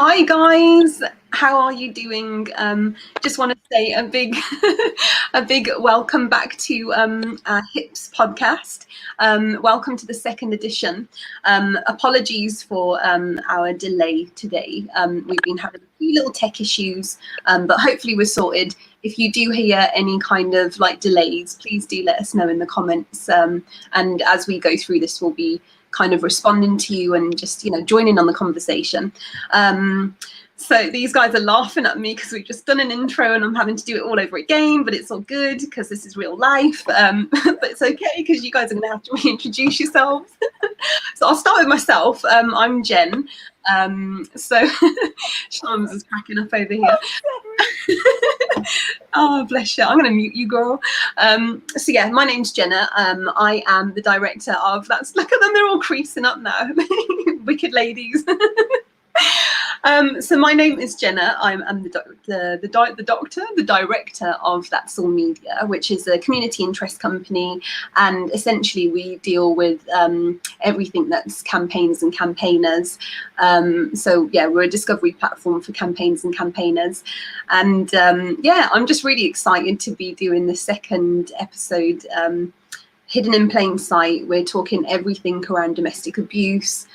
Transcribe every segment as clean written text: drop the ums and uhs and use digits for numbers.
Hi guys, how are you doing? Just want to say a big, a big welcome back to our Hips podcast. Welcome to the second edition. Apologies for our delay today. We've been having a few little tech issues, but hopefully we're sorted. If you do hear any kind of like delays, please do let us know in the comments. And as we go through this, we'll be kind of responding to you and just, you know, joining on the conversation. So these guys are laughing at me because we've just done an intro and I'm having to do it all over again, but it's all good because this is real life. But it's okay because you guys are going to have to reintroduce yourselves. So I'll start with myself. I'm Jen. So Shams is cracking up over here. Oh, bless you. I'm going to mute you, girl. So yeah, my name's Jenna. I am the director of that's. Look at them, they're all creasing up now. Wicked ladies. So my name is Jenna. I'm the director of That's All Media, which is a community interest company, and essentially we deal with everything that's campaigns and campaigners. So yeah, we're a discovery platform for campaigns and campaigners, and yeah, I'm just really excited to be doing the second episode. Hidden in plain sight, we're talking everything around domestic abuse.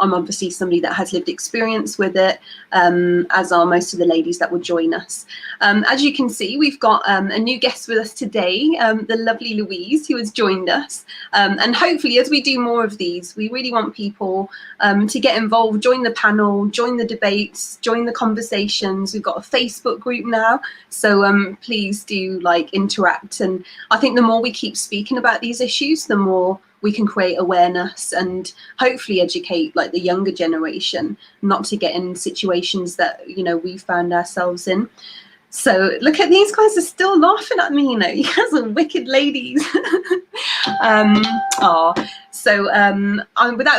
I'm obviously somebody that has lived experience with it, as are most of the ladies that will join us. As you can see, we've got a new guest with us today, the lovely Louise, who has joined us. And hopefully, as we do more of these, we really want people to get involved, join the panel, join the debates, join the conversations. We've got a Facebook group now, so please do like interact. And I think the more we keep speaking about these issues, the more we can create awareness and hopefully educate like the younger generation not to get in situations that, you know, we found ourselves in. So look at these guys are still laughing at me, you know, you guys are wicked ladies. Without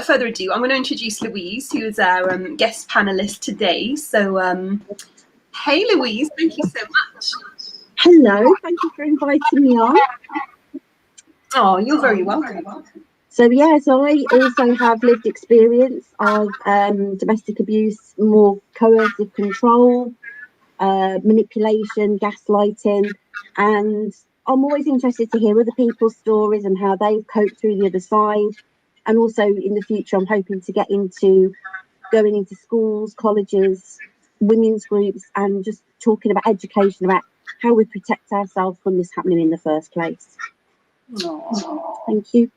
further ado, I'm going to introduce Louise, who is our guest panelist today. So hey Louise, thank you so much. Hello, thank you for inviting me on. Oh, you're very welcome. So I also have lived experience of domestic abuse, more coercive control, manipulation, gaslighting, and I'm always interested to hear other people's stories and how they've coped through the other side. And also in the future, I'm hoping to get into going into schools, colleges, women's groups, and just talking about education, about how we protect ourselves from this happening in the first place. Aww. Thank you.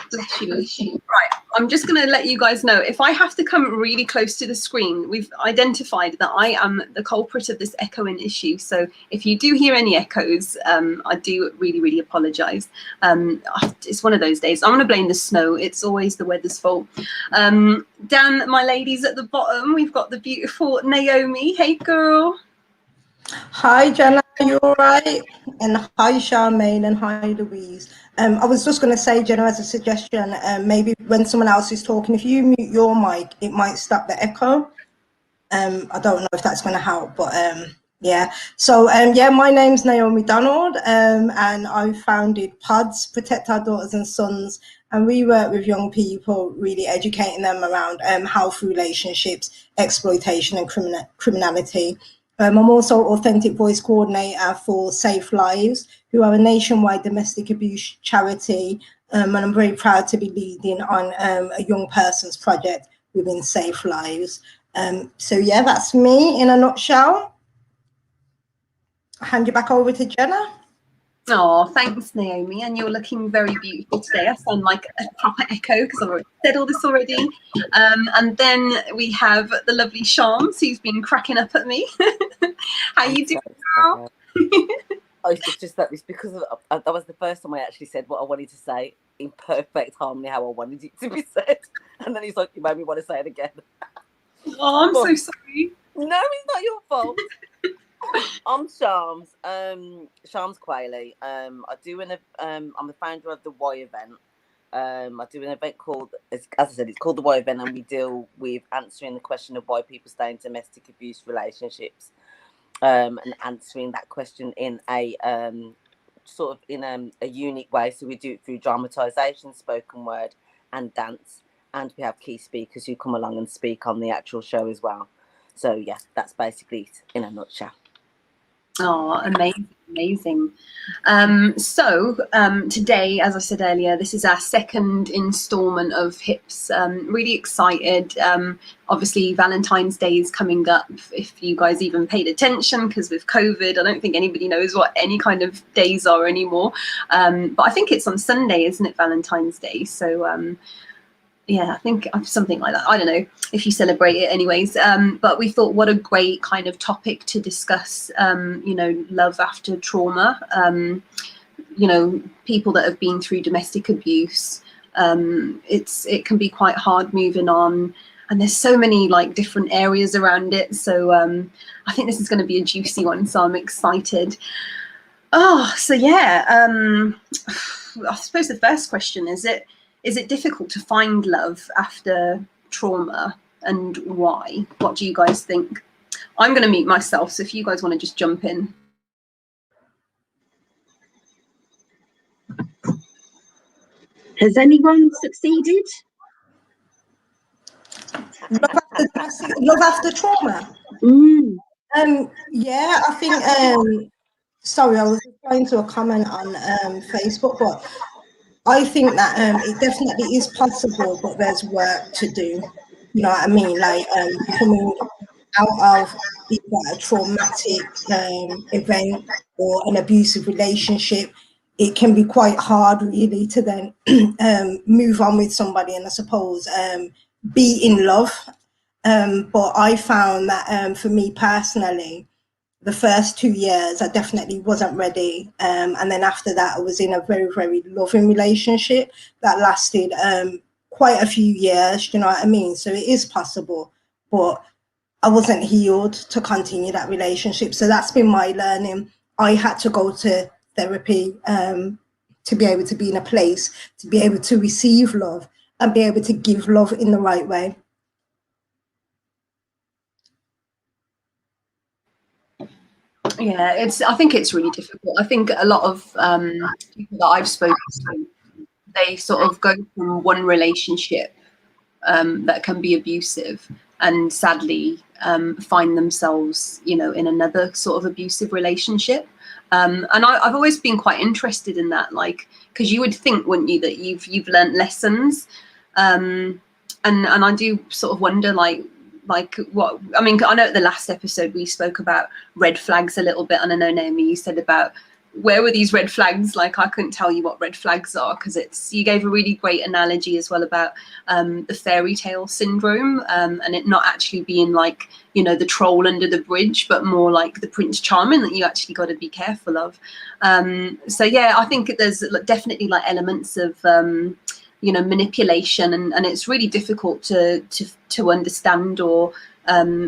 Bless you. Right, I'm just going to let you guys know, if I have to come really close to the screen, we've identified that I am the culprit of this echoing issue. So if you do hear any echoes, I do really apologize. It's one of those days. I'm going to blame the snow. It's always the weather's fault. Down my ladies at the bottom, we've got the beautiful Naomi. Hey, girl. Hi, Jenna, you all right? And hi, Charmaine, and hi, Louise. I was just going to say, Jenna, as a suggestion, maybe when someone else is talking, if you mute your mic, it might stop the echo. I don't know if that's going to help, but yeah. So, yeah, my name's Naomi Donald, and I founded Pods, Protect Our Daughters and Sons, and we work with young people, really educating them around health, relationships, exploitation and criminality. I'm also Authentic Voice Coordinator for Safe Lives, who are a nationwide domestic abuse charity, and I'm very proud to be leading on a young person's project within Safe Lives. So yeah, that's me in a nutshell. I'll hand you back over to Jenna. Oh, thanks, Naomi. And you're looking very beautiful today. I sound like a proper echo because I've already said all this already. And then we have the lovely Shams, who's been cracking up at me. How you doing, girl? It's just that it's because of, that was the first time I actually said what I wanted to say in perfect harmony, how I wanted it to be said. And then he's like, you made me want to say it again. Oh, I'm so sorry. No, it's not your fault. I'm Shams, Shams Quayle. I'm the founder of the Y event. I do an event called, as I said, it's called the Y event, and we deal with answering the question of why people stay in domestic abuse relationships, and answering that question in a sort of in a unique way. So we do it through dramatisation, spoken word, and dance. and we have key speakers who come along and speak on the actual show as well. So yeah, that's basically it in a nutshell. Oh, amazing, amazing. Today, as I said earlier, this is our second installment of HIPS. Really excited. Obviously, Valentine's Day is coming up, if you guys even paid attention, because with COVID, I don't think anybody knows what any kind of days are anymore. But I think it's on Sunday, isn't it, Valentine's Day? So yeah, I think something like that. I don't know if you celebrate it anyways. But we thought what a great kind of topic to discuss, love after trauma, people that have been through domestic abuse. It can be quite hard moving on. And there's so many like different areas around it. So I think this is going to be a juicy one. So I'm excited. Oh, so yeah. I suppose the first question is it difficult to find love after trauma, and why? What do you guys think? I'm going to mute myself, so if you guys want to just jump in. Has anyone succeeded? Love after trauma. Yeah, I think. Sorry, I was replying to a comment on Facebook, but I think that it definitely is possible, but there's work to do. You know what I mean? Like coming out of either a traumatic event or an abusive relationship, it can be quite hard, really, to then move on with somebody and I suppose be in love. But I found that for me personally, the first 2 years, I definitely wasn't ready. And then after that, I was in a very, very loving relationship that lasted quite a few years, you know what I mean? So it is possible, but I wasn't healed to continue that relationship. So that's been my learning. I had to go to therapy to be able to be in a place, to be able to receive love and be able to give love in the right way. Yeah, I think it's really difficult. I think a lot of people that I've spoken to, they sort of go from one relationship that can be abusive and sadly find themselves, in another sort of abusive relationship. And I've always been quite interested in that, like, because you would think, wouldn't you, that you've learnt lessons, and I do sort of wonder, like what I mean. I know at the last episode we spoke about red flags a little bit, and I know, Naomi, you said about where were these red flags? Like, I couldn't tell you what red flags are, because you gave a really great analogy as well about the fairy tale syndrome, and it not actually being like, the troll under the bridge, but more like the Prince Charming that you actually got to be careful of. So yeah, I think there's definitely like elements of manipulation, and it's really difficult to understand or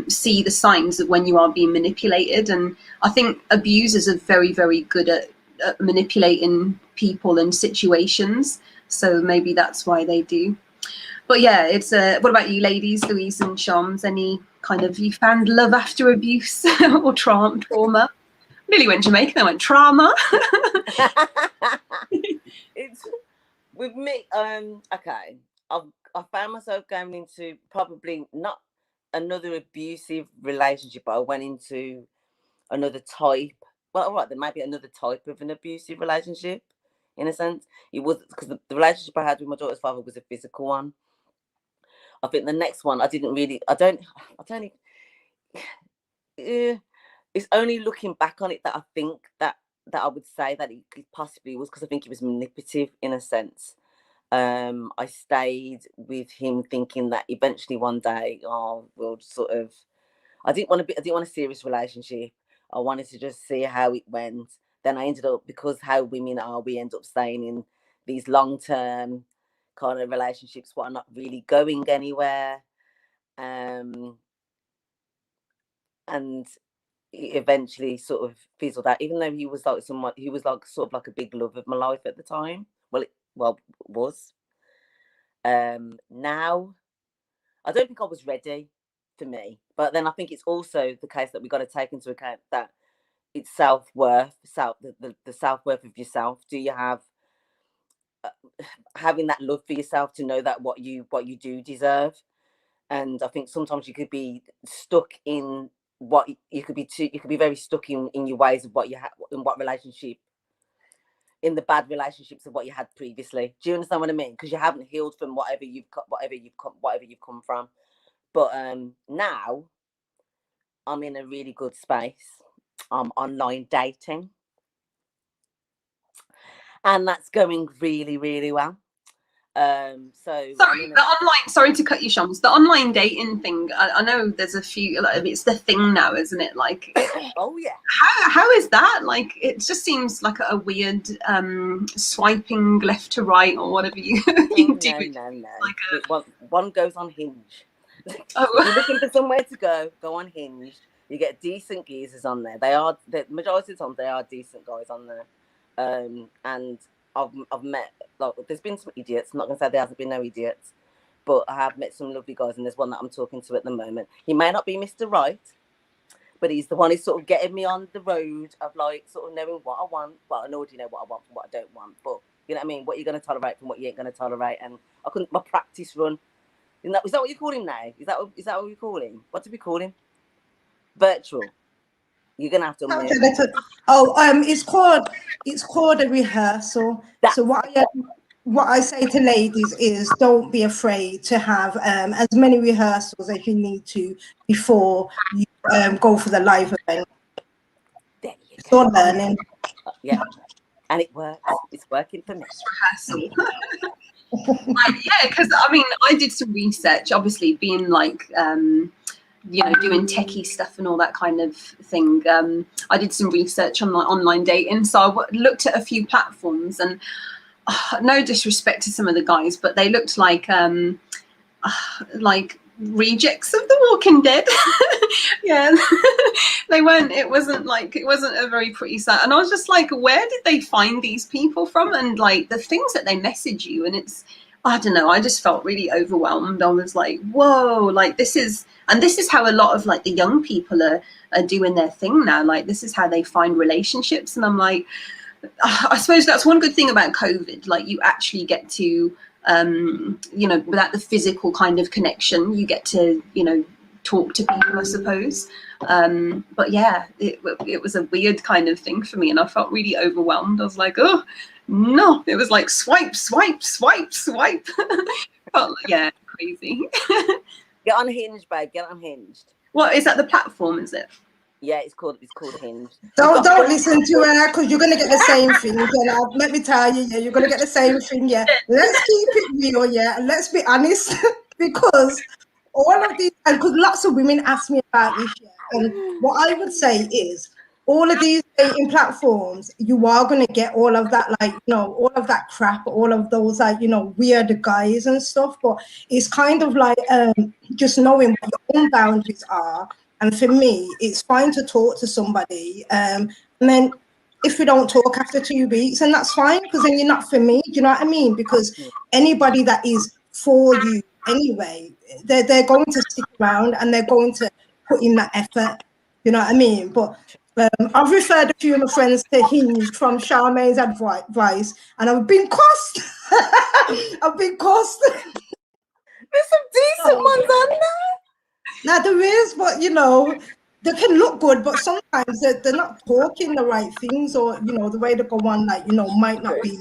see the signs of when you are being manipulated. And I think abusers are very, very good at manipulating people and situations, so maybe that's why they do. But yeah, it's what about you ladies, Louise and Shams? Any kind of, you found love after abuse or trauma? Nearly went Jamaican, I went trauma. It's with me. Okay, I found myself going into probably not another abusive relationship, but I went into another type. Well, all right, there might be another type of an abusive relationship, in a sense. It was because the relationship I had with my daughter's father was a physical one. I think the next one, I don't. It's only looking back on it that I think that I would say that it possibly was, because I think it was manipulative in a sense. I stayed with him thinking that eventually one day, we'll sort of. I didn't want a serious relationship. I wanted to just see how it went. Then I ended up, because how women are, we end up staying in these long-term kind of relationships what are not really going anywhere. And it eventually sort of fizzled out, even though he was like sort of like a big love of my life at the time. Well, it was. Now, I don't think I was ready for me, but then I think it's also the case that we've got to take into account that it's self-worth, the self-worth of yourself. Do you have having that love for yourself to know that what you do deserve. And I think sometimes you could be stuck in what you could be very stuck in your ways of what you have, in what relationship, in the bad relationships of what you had previously. Do you understand what I mean? Because you haven't healed from whatever you've come from. But now I'm in a really good space. I'm online dating, and that's going really, really well. So sorry, the online. Sorry to cut you, Shams. The online dating thing. I know there's a few. Like, it's the thing now, isn't it? Like, oh yeah. How is that? Like, it just seems like a weird swiping left to right or whatever you do. No. Like one goes on Hinge. Oh. If you're looking for somewhere to go on Hinge. You get decent geezers on there. The majority of the time they are decent guys on there. And I've met, like, there's been some idiots. I'm not gonna say there hasn't been no idiots, but I have met some lovely guys, and there's one that I'm talking to at the moment. He may not be Mr. Right, but he's the one who's sort of getting me on the road of, like, sort of knowing what I want. Well, I already know what I want from what I don't want, but you know what I mean, what you're going to tolerate from what you ain't going to tolerate. And I couldn't, my practice run, is that what you call him now? Is that what we call him? What do we call him? Virtual. You're gonna have to it's called a rehearsal. So what I say to ladies is, don't be afraid to have as many rehearsals as you need to before you go for the live event. There you it's all learning. Yeah, and it works. It's working for me. Rehearsal. Yeah, because I mean, I did some research, obviously being like doing techie stuff and all that kind of thing. I did some research on like online dating, so I looked at a few platforms, and no disrespect to some of the guys, but they looked like rejects of The Walking Dead. Yeah. It wasn't a very pretty sight, and I was just like, where did they find these people from? And like the things that they message you, and it's, I don't know, I just felt really overwhelmed. I was like, whoa, like this is how a lot of like the young people are doing their thing now. Like, this is how they find relationships. And I'm like, I suppose that's one good thing about COVID. Like, you actually get to, without the physical kind of connection, you get to, talk to people, I suppose. But yeah, it was a weird kind of thing for me, and I felt really overwhelmed. I was like, oh no, it was like swipe, swipe, swipe, swipe. Felt, yeah, crazy. Get unhinged, babe. Get unhinged. What is that? The platform, is it? Yeah, it's called Hinge. Don't listen to her, because you're gonna get the same thing. Let me tell you, yeah, you're gonna get the same thing. Yeah, let's keep it real, yeah, and let's be honest, because all of these, and because lots of women ask me about this, yeah, and what I would say is, all of these dating platforms, you are going to get all of that, like, all of that crap, all of those, like, weird guys and stuff. But it's kind of like just knowing what your own boundaries are. And for me, it's fine to talk to somebody. And then if we don't talk after 2 weeks, and that's fine, because then you're not for me. Do you know what I mean? Because anybody that is for you anyway, they're going to stick around, and they're going to put in that effort. You know what I mean? But I've referred a few of my friends to Hinge from Charmaine's advice, and I've been cussed. I've been cussed. There's some decent ones on there. Now there is, but they can look good, but sometimes they're not talking the right things, or the way they go on, like, might not be.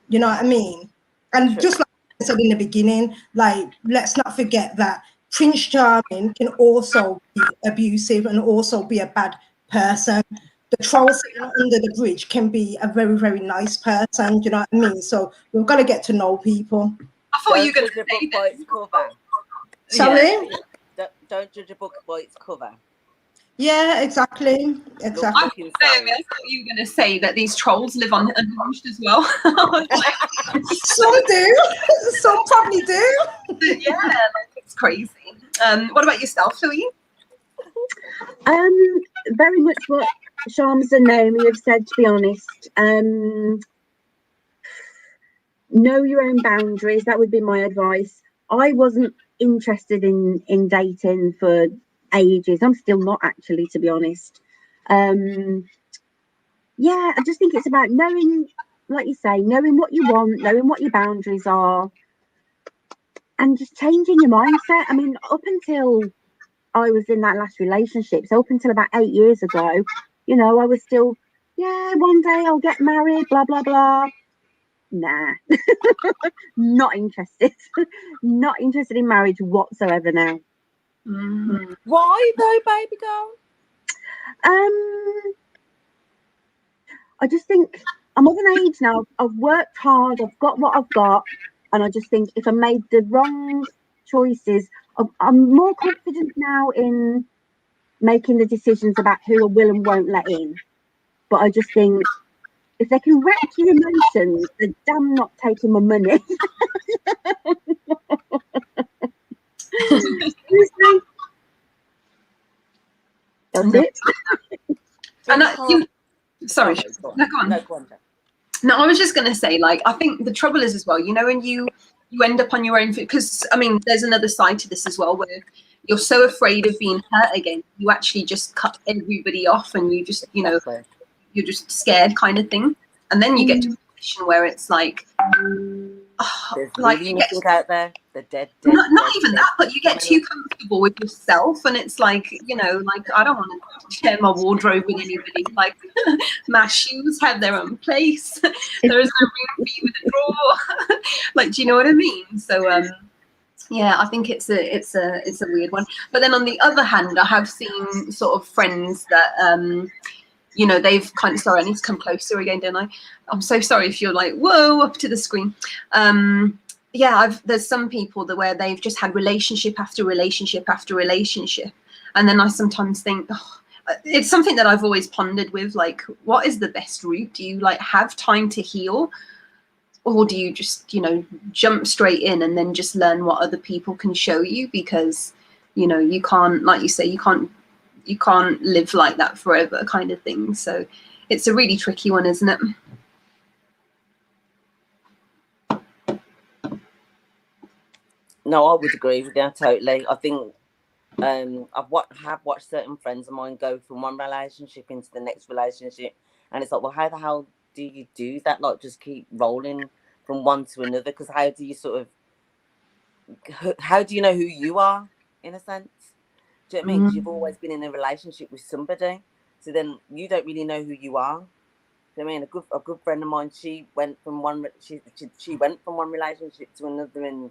You know what I mean? And just like I said in the beginning, like, let's not forget that Prince Charming can also be abusive and also be a bad person. The troll sitting under the bridge can be a very, very nice person. Do you know what I mean? So we've got to get to know people. I thought you were going to say by its cover. Sorry? Yeah. Don't judge a book by its cover. Yeah, exactly. I thought you were going to say that these trolls live on Unhinged as well. Some do. Some probably do. Yeah, like, it's crazy. What about yourself, Louise? Very much what Shams and Naomi have said, to be honest. Know your own boundaries. That would be my advice. I wasn't interested in dating for ages. I'm still not, actually, to be honest. Yeah, I just think it's about knowing like you say, knowing what you want, knowing what your boundaries are, and just changing your mindset. I mean, up until I was in that last relationship, so up until about 8 years ago, you know, I was still, yeah, one day I'll get married, blah, blah, blah. Nah, not interested. Not interested in marriage whatsoever now. Why though, baby girl? I just think I'm of an age now. I've worked hard. I've got what I've got, and I just think if I made the wrong choices, I'm more confident now in making the decisions about who I will and won't let in. But I just think if they can wreck your emotions, they're damn not taking my money. That's it. And sorry, no, go on. No, go on. No, I was just going to say, like, I think the trouble is as well, you know, when you end up on your own, because I mean, there's another side to this as well, where you're so afraid of being hurt again, you actually just cut everybody off, and you just, you know, you're just scared, kind of thing. And then you get to a position where it's like, there's like really nothing out there. The dead. Not even that, but you get too comfortable with yourself, and it's like, you know, like I don't want to share my wardrobe with anybody. Like my shoes have their own place. There is no room for you in the drawer. Like, do you know what I mean? So yeah, I think it's a weird one. But then on the other hand, I have seen sort of friends that you know, they've kind of, sorry, I need to come closer again, don't I? I'm so sorry if you're like, whoa, up to the screen. Yeah, there's some people where they've just had relationship after relationship after relationship. And then I sometimes think, it's something that I've always pondered with, like, what is the best route? Do you like have time to heal? Or do you just, you know, jump straight in and then just learn what other people can show you? Because, you know, you can't, like you say, you can't live like that forever, kind of thing. So it's a really tricky one, isn't it? No, I would agree with you totally. I think have watched certain friends of mine go from one relationship into the next relationship, and it's like, well, how the hell do you do that? Like, just keep rolling from one to another? Because how do you know who you are, in a sense? Do you know what I mean? Because you've always been in a relationship with somebody, so then you don't really know who you are. Do you know what I mean? A good friend of mine, she went from one relationship to another, and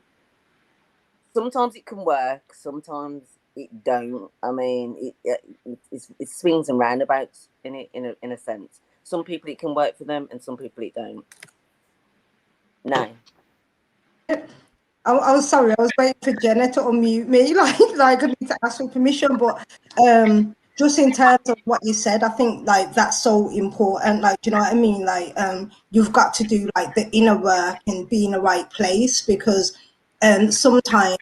sometimes it can work, sometimes it don't. I mean, it swings and roundabouts in a sense. Some people it can work for them, and some people it don't. No. I was sorry, I was waiting for Jenna to unmute me, like I need to ask for permission. But just in terms of what you said, I think like that's so important. Like, do you know what I mean? Like, you've got to do like the inner work and be in the right place, because sometimes,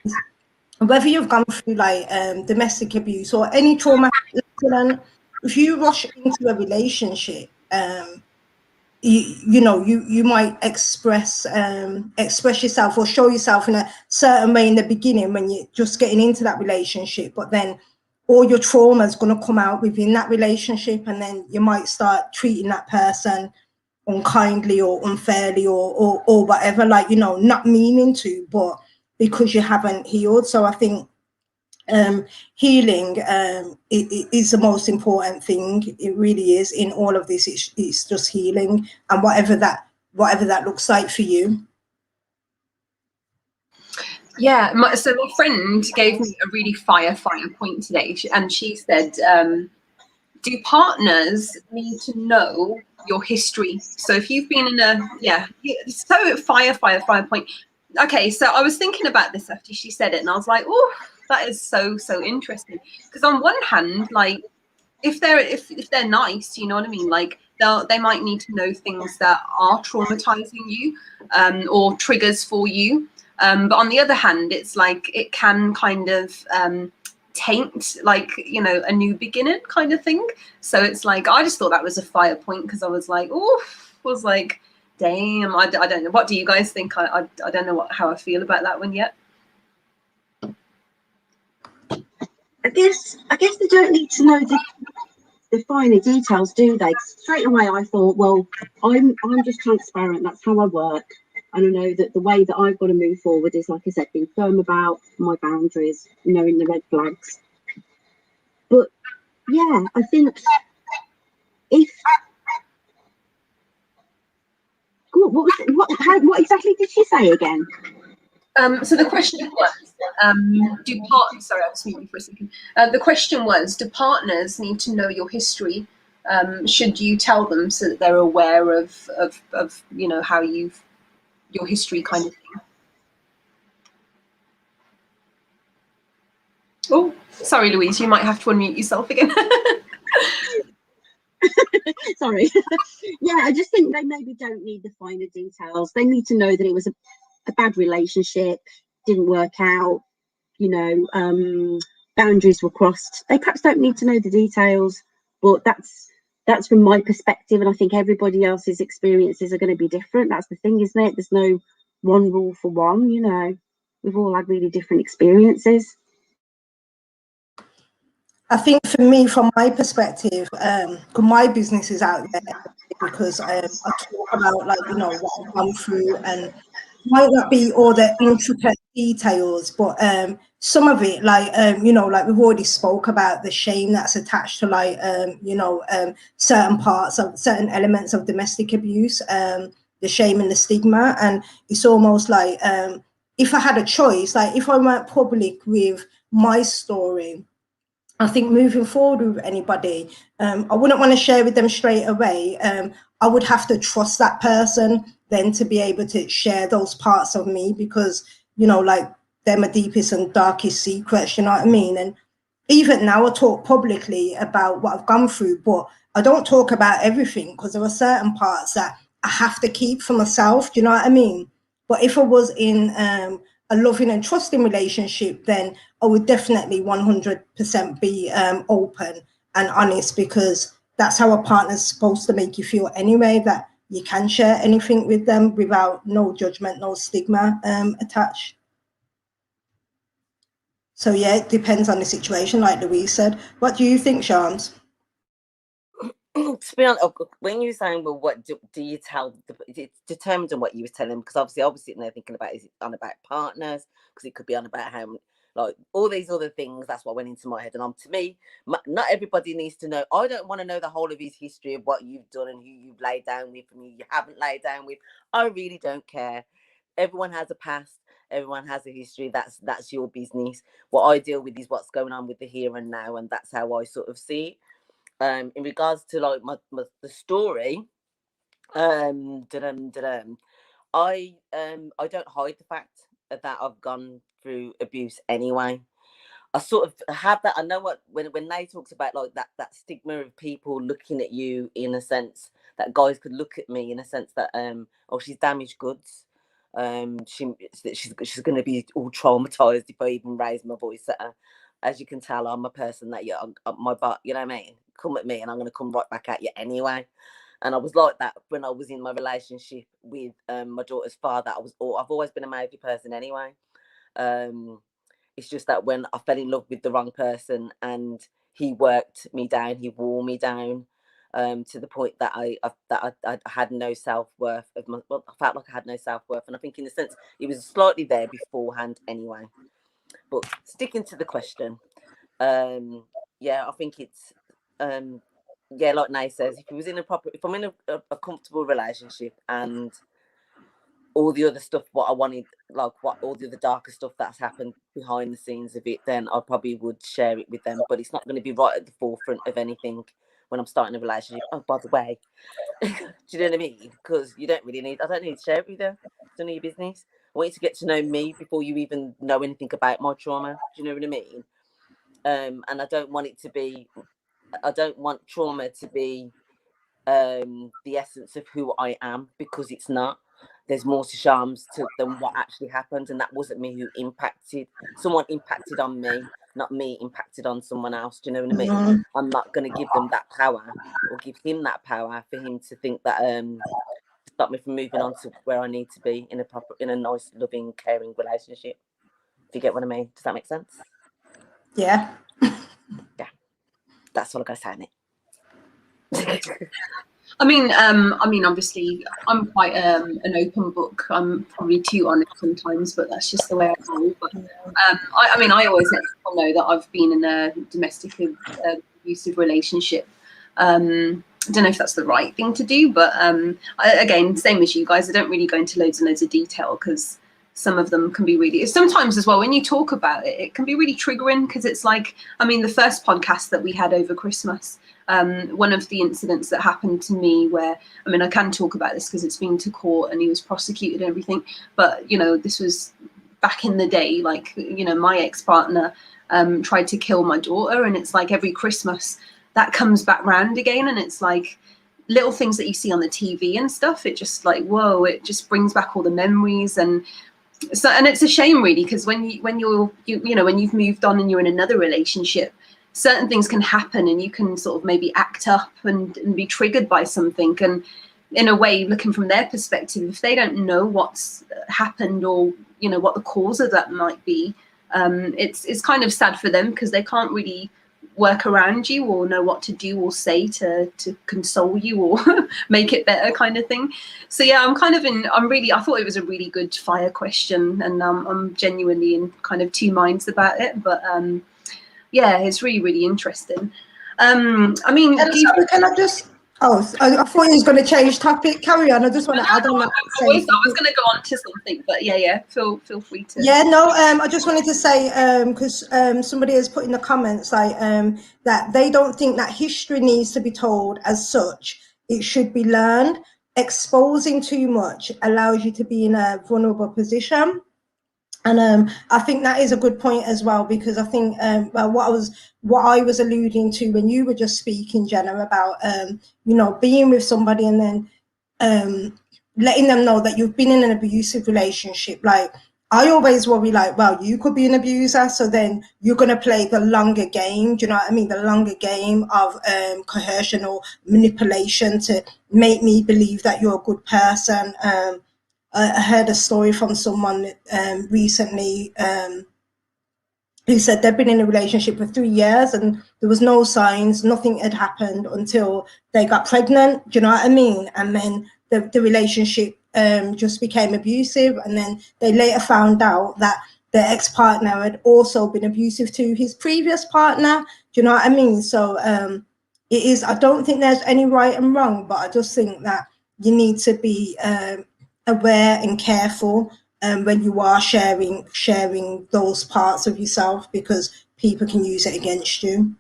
whether you've gone through like domestic abuse or any trauma, if you rush into a relationship, you might express yourself or show yourself in a certain way in the beginning when you're just getting into that relationship, but then all your trauma is going to come out within that relationship, and then you might start treating that person unkindly or unfairly or whatever, like, you know, not meaning to, but because you haven't healed. So I think healing it is the most important thing. It really is. In all of this, it's just healing, and whatever that looks like for you. Yeah, so my friend gave me a really fire point today, and she said, do partners need to know your history? So if you've been in so fire point. Okay, so I was thinking about this after she said it, and I was like, oh, that is so interesting. Because on one hand, like, if they're nice, you know what I mean, like they might need to know things that are traumatizing you, or triggers for you. But on the other hand, it's like it can kind of taint, like, you know, a new beginning kind of thing. So it's like, I just thought that was a fire point, because I was like, damn, I don't know. What do you guys think? I don't know how I feel about that one yet. I guess they don't need to know the the finer details, do they? Straight away, I thought, well, I'm just transparent. That's how I work, and I know that the way that I've got to move forward is, like I said, being firm about my boundaries, knowing the red flags. But yeah, I think if what exactly did she say again? So the question was, sorry, I was muting for a second. The question was, do partners need to know your history? Should you tell them so that they're aware of you know, how your history kind of thing? Oh, sorry, Louise, you might have to unmute yourself again. Sorry. Yeah, I just think they maybe don't need the finer details. They need to know that it was a bad relationship, didn't work out, you know, boundaries were crossed. They perhaps don't need to know the details, but that's from my perspective, and I think everybody else's experiences are going to be different. That's the thing, isn't it? There's no one rule for one, you know. We've all had really different experiences. I think for me, from my perspective, my business is out there because I talk about, like, you know, what I've gone through, and might not be all the intricate details, but some of it, like, you know, like we've already spoke about the shame that's attached to, like, you know, certain parts of certain elements of domestic abuse, the shame and the stigma. And it's almost like, if I had a choice, like if I went public with my story, I think moving forward with anybody, I wouldn't want to share with them straight away. I would have to trust that person then to be able to share those parts of me, because, you know, like, they're my deepest and darkest secrets, you know what I mean? And even now I talk publicly about what I've gone through, but I don't talk about everything, because there are certain parts that I have to keep for myself, do you know what I mean? But if I was in a loving and trusting relationship, then I would definitely 100% be open and honest, because that's how a partner's supposed to make you feel anyway, that you can share anything with them without no judgment, no stigma attached. So yeah, it depends on the situation, like Louise said. What do you think, Shams? To be honest, when you're saying, well, what do you tell? It determines on what you were telling, because obviously I was sitting there thinking about, is it on about partners? Because it could be on about how, like, all these other things. That's what went into my head. And to me, not everybody needs to know. I don't want to know the whole of his history of what you've done and who you've laid down with and who you haven't laid down with. I really don't care. Everyone has a past. Everyone has a history. That's your business. What I deal with is what's going on with the here and now, and that's how I sort of see it. In regards to, like, the story, I don't hide the fact that I've gone through abuse anyway. I sort of have that. I know what when they talks about, like, that stigma of people looking at you, in a sense that guys could look at me in a sense that oh, she's damaged goods. She's going to be all traumatized if I even raise my voice at her. As you can tell, I'm a person that, yeah, my butt, you know what I mean? Come at me and I'm going to come right back at you anyway. And I was like that when I was in my relationship with my daughter's father. I've always been a mouthy person anyway. It's just that when I fell in love with the wrong person and he worked me down, he wore me down, to the point that I had no self-worth of my, well, I felt like I had no self-worth. And I think, in a sense, it was slightly there beforehand anyway. But sticking to the question, yeah, I think it's yeah, like Nay says, if I'm in a comfortable relationship, and all the other stuff, what I wanted, like all the other darker stuff that's happened behind the scenes of it, then I probably would share it with them. But it's not going to be right at the forefront of anything when I'm starting a relationship. Oh, by the way, do you know what I mean? Because I don't need to share it with you. It's none of your business. I want you to get to know me before you even know anything about my trauma. Do you know what I mean? And I don't want trauma to be the essence of who I am, because it's not. There's more to Shams than what actually happened, and that wasn't me who impacted. Someone impacted on me, not me impacted on someone else. Do you know what I mean? Mm-hmm. I'm not going to give them that power, or give him that power for him to think that stop me from moving on to where I need to be in a nice, loving, caring relationship. Do you get what I mean? Does that make sense? Yeah. Yeah. That's all I got to say on it. I mean, obviously, I'm quite an open book. I'm probably too honest sometimes, but that's just the way I roll. But I always let people know that I've been in a domestic abusive relationship. I don't know if that's the right thing to do, but again, same as you guys, I don't really go into loads and loads of detail because some of them can be really, sometimes as well, when you talk about it, it can be really triggering because it's like, the first podcast that we had over Christmas, one of the incidents that happened to me where, I can talk about this because it's been to court and he was prosecuted and everything, but, this was back in the day, like, my ex-partner tried to kill my daughter, and it's like every Christmas that comes back round again, and it's like little things that you see on the TV and stuff, it just like, whoa, it just brings back all the memories. And so, and it's a shame really, because when you've moved on and you're in another relationship, certain things can happen and you can sort of maybe act up and be triggered by something. And in a way, looking from their perspective, if they don't know what's happened or what the cause of that might be, it's kind of sad for them because they can't really work around you or know what to do or say to console you or make it better, kind of thing. So yeah, I thought it was a really good fire question, and I'm genuinely in kind of two minds about it, but yeah, it's really, really interesting. Can I just, I thought you was going to change topic. Carry on. I just want to add on that. I was going to go on to something, but yeah, feel free to. Yeah, no, I just wanted to say, because somebody has put in the comments like that they don't think that history needs to be told as such. It should be learned. Exposing too much allows you to be in a vulnerable position. And I think that is a good point as well, because I think what I was alluding to when you were just speaking, Jenna, about being with somebody and then letting them know that you've been in an abusive relationship. Like, I always worry, like, well, you could be an abuser, so then you're going to play the longer game. Do you know what I mean? The longer game of coercion or manipulation to make me believe that you're a good person. I heard a story from someone recently who said they'd been in a relationship for 3 years and there was no signs, nothing had happened until they got pregnant. Do you know what I mean? And then the relationship just became abusive, and then they later found out that their ex-partner had also been abusive to his previous partner. Do you know what I mean? So it is, I don't think there's any right and wrong, but I just think that you need to be aware and careful when you are sharing those parts of yourself, because people can use it against you.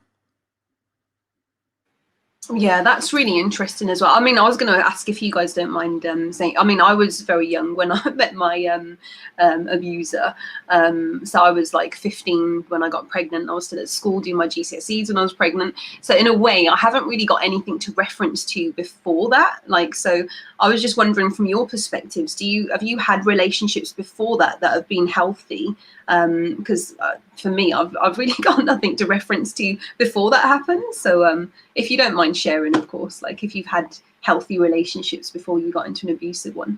Yeah, that's really interesting as well. I was going to ask if you guys don't mind saying, I was very young when I met my abuser. So I was like 15 when I got pregnant. I was still at school doing my GCSEs when I was pregnant. So in a way, I haven't really got anything to reference to before that. Like, so I was just wondering from your perspectives, have you had relationships before that have been healthy? Because for me, I've really got nothing to reference to before that happened. So if you don't mind sharing, of course, like if you've had healthy relationships before you got into an abusive one.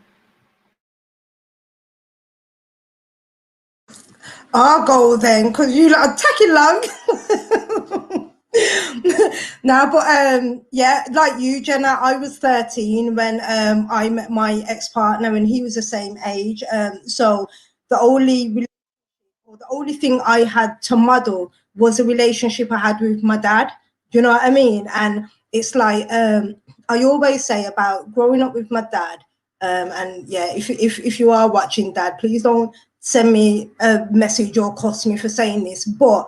I'll go then, because you lot are taking long. No, but yeah, like you, Jenna, I was 13 when I met my ex-partner, and he was the same age. So the only thing I had to model was a relationship I had with my dad. Do you know what I mean? And it's like I always say about growing up with my dad. And yeah, if you are watching, Dad, please don't send me a message or cuss me for saying this. But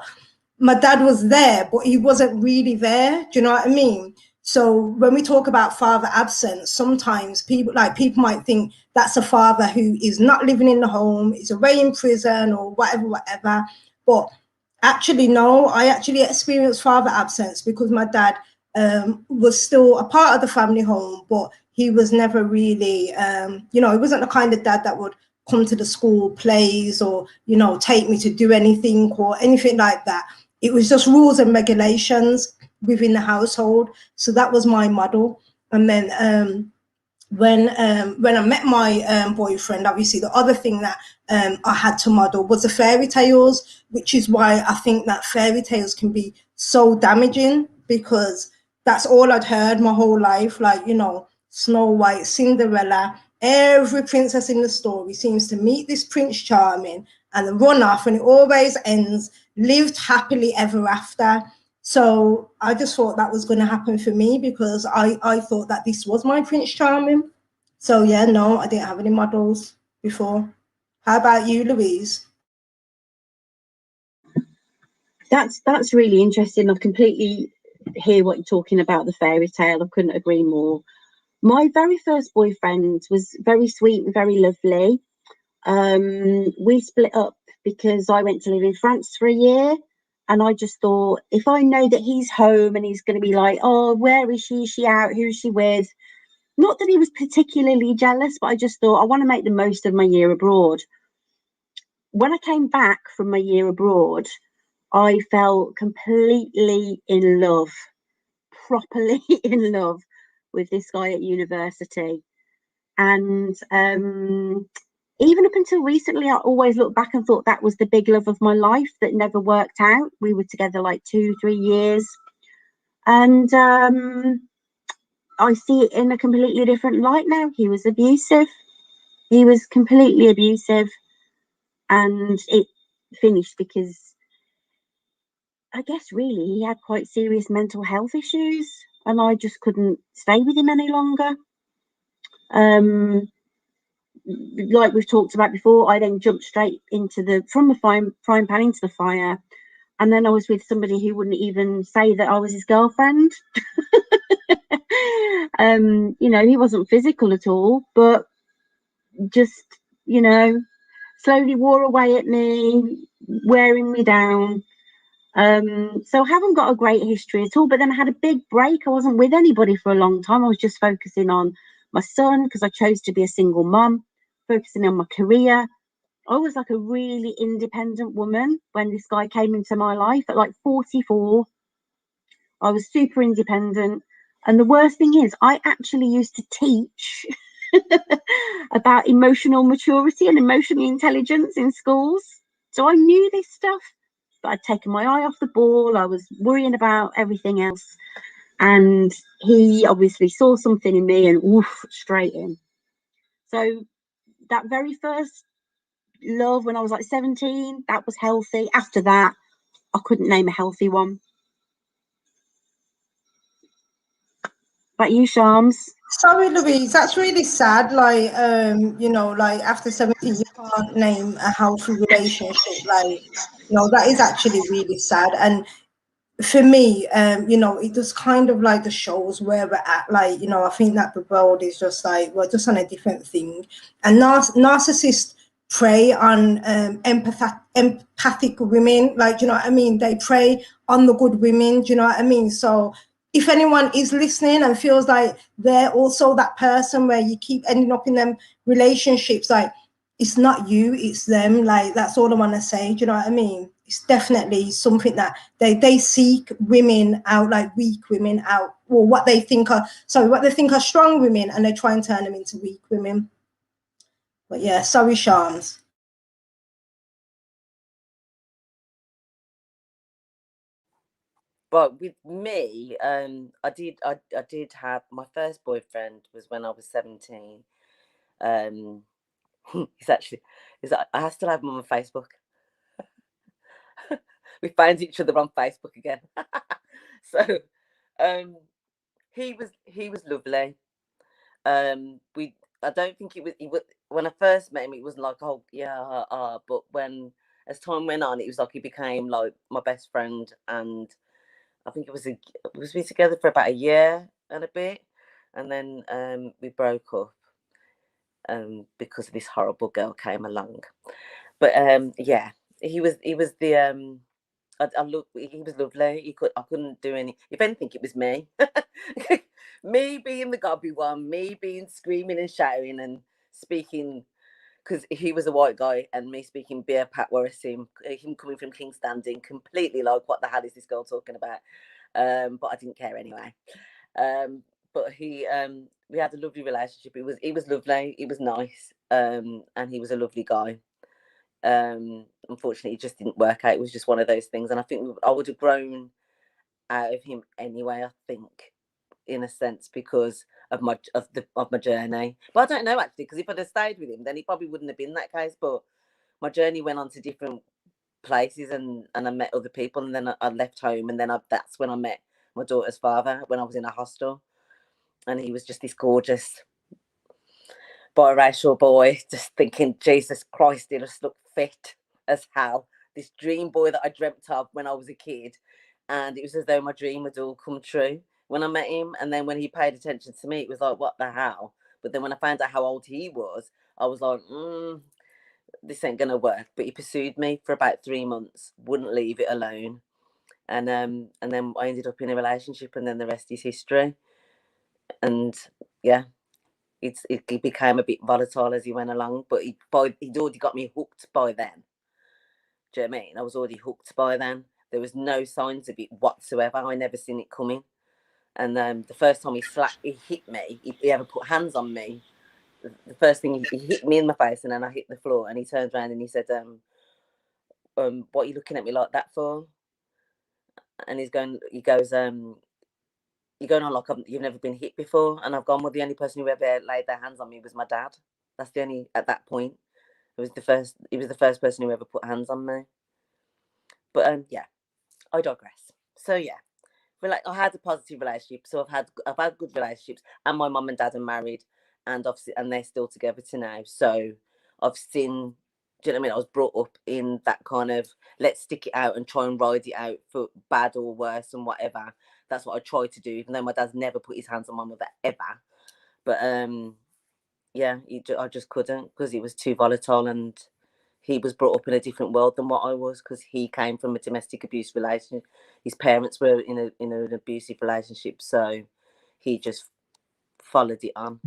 my dad was there, but he wasn't really there. Do you know what I mean? So when we talk about father absence, sometimes people might think that's a father who is not living in the home, is away in prison or whatever. But actually, no, I actually experienced father absence because my dad was still a part of the family home, but he was never really, he wasn't the kind of dad that would come to the school plays or, take me to do anything or anything like that. It was just rules and regulations within the household. So that was my model. And then when I met my boyfriend, obviously the other thing that I had to model was the fairy tales, which is why I think that fairy tales can be so damaging, because that's all I'd heard my whole life. Like, you know, Snow White, Cinderella, every princess in the story seems to meet this Prince Charming and then run off, and it always ends lived happily ever after. So I just thought that was going to happen for me, because I thought that this was my Prince Charming. So yeah, no, I didn't have any models before. How about you, Louise? That's really interesting. I completely hear what you're talking about, the fairy tale. I couldn't agree more. My very first boyfriend was very sweet and very lovely. We split up because I went to live in France for a year, and I just thought, if I know that he's home and he's going to be like, oh, where is she? Is she out? Who's she with? Not that he was particularly jealous, but I just thought I want to make the most of my year abroad. When I came back from my year abroad, I fell completely in love, properly in love with this guy at university. And even up until recently, I always looked back and thought that was the big love of my life that never worked out. We were together like 2-3 years. And I see it in a completely different light now. He was abusive. He was completely abusive. And it finished because I guess really he had quite serious mental health issues, and I just couldn't stay with him any longer. Like we've talked about before, I then jumped straight into from the frying pan into the fire, and then I was with somebody who wouldn't even say that I was his girlfriend. You know, he wasn't physical at all, but just, you know, slowly wore away at me, wearing me down. So I haven't got a great history at all, but then I had a big break. I wasn't with anybody for a long time. I was just focusing on my son because I chose to be a single mum, focusing on my career. I was like a really independent woman when this guy came into my life at like 44. I was super independent. And the worst thing is, I actually used to teach about emotional maturity and emotional intelligence in schools. So I knew this stuff, but I'd taken my eye off the ball. I was worrying about everything else. And he obviously saw something in me and woof, straight in. So that very first love when I was like 17, that was healthy. After that, I couldn't name a healthy one. But you, Shams? Sorry, Louise, that's really sad. Like, you know, like after 70, you can't name a healthy relationship. Like, you know, that is actually really sad. And for me, you know, it just kind of like the shows where we're at. Like, you know, I think that the world is just like, we're just on a different thing. And narcissists prey on empathic women. Like, you know what I mean? They prey on the good women. Do you know what I mean? So if anyone is listening and feels like they're also that person where you keep ending up in them relationships, like, it's not you, it's them. Like, that's all I want to say. Do you know what I mean? It's definitely something that they seek women out, like weak women out, or what they think are strong women, and they try and turn them into weak women. But yeah, sorry, Shams. But with me, I did have my first boyfriend was when I was 17. I still have him on Facebook. We found each other on Facebook again. So he was lovely. I don't think it was when I first met him, it was like, oh yeah, but as time went on, it was like he became like my best friend. And I think was we together for about a year and a bit, and then we broke up because this horrible girl came along. But yeah, he was the he was lovely. I couldn't do any. If anything, it was me. Me being the gobby one, me being screaming and shouting and speaking, because he was a white guy, and me speaking beer pat him coming from King's Standing, completely like, what the hell is this girl talking about? But I didn't care anyway. But we had a lovely relationship. It was lovely. It was nice. And he was a lovely guy. Unfortunately, it just didn't work out. It was just one of those things, and I think I would have grown out of him anyway, I think. in a sense because of my journey. But I don't know actually, because if I'd have stayed with him, then he probably wouldn't have been that case. But my journey went on to different places, and I met other people, and then I left home, and then that's when I met my daughter's father when I was in a hostel, and he was just this gorgeous biracial boy, just thinking, Jesus Christ, he just looked fit as hell. This dream boy that I dreamt of when I was a kid, and it was as though my dream had all come true when I met him. And then when he paid attention to me, it was like, what the hell? But then when I found out how old he was, I was like, this ain't gonna work. But he pursued me for about 3 months, wouldn't leave it alone, and then I ended up in a relationship, and then the rest is history. And yeah, it became a bit volatile as he went along, but he'd already got me hooked by then. Do you know what I mean? I was already hooked by then. There was no signs of it whatsoever. I never seen it coming. And the first time he hit me, he ever put hands on me, the first thing he hit me in my face, and then I hit the floor, and he turned around and he said, what are you looking at me like that for? And he goes, you're going on like you've never been hit before. And I've gone, well, the only person who ever laid their hands on me was my dad. That's the only, at that point, he was the first person who ever put hands on me. But yeah, I digress. So yeah, I had a positive relationship. So I've had good relationships, and my mum and dad are married, and obviously, and they're still together to now. So I've seen, do you know what I mean? I was brought up in that kind of, let's stick it out and try and ride it out for bad or worse and whatever. That's what I tried to do, even though my dad's never put his hands on my mother ever. But yeah, I just couldn't, because he was too volatile, and he was brought up in a different world than what I was, because he came from a domestic abuse relationship. His parents were in an abusive relationship, so he just followed it on.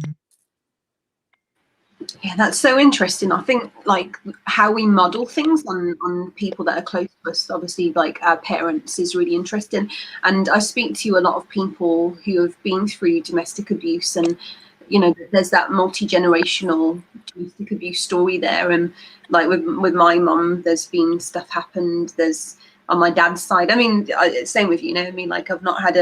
Yeah, that's so interesting. I think like how we model things on people that are close to us, obviously like our parents, is really interesting. And I speak to a lot of people who have been through domestic abuse, and you know, there's that multi-generational domestic abuse story there. And like with my mum, there's been stuff happened. There's on my dad's side. I mean, same with you know. I mean, like I've not had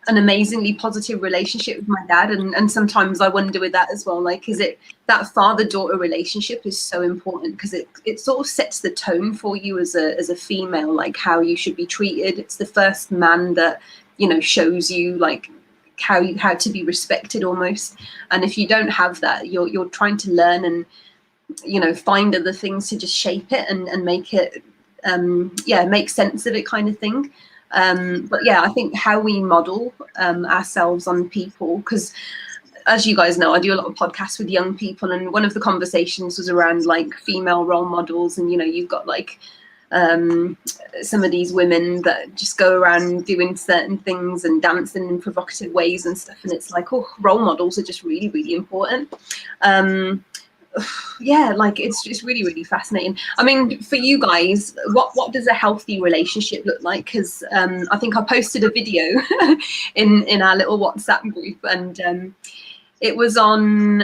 an amazingly positive relationship with my dad, and sometimes I wonder with that as well, like, is it that father-daughter relationship is so important, because it sort of sets the tone for you as a female, like how you should be treated. It's the first man that, you know, shows you like how to be respected almost. And if you don't have that, you're trying to learn and, you know, find other things to just shape it and make it make sense of it, kind of thing. But yeah, I think how we model ourselves on people, because as you guys know, I do a lot of podcasts with young people, and one of the conversations was around like female role models. And you know, you've got like some of these women that just go around doing certain things and dancing in provocative ways and stuff, and it's like, oh, role models are just really, really important. Yeah, like it's just really, really fascinating. I mean, for you guys, what does a healthy relationship look like? Because I think I posted a video in our little WhatsApp group, and it was on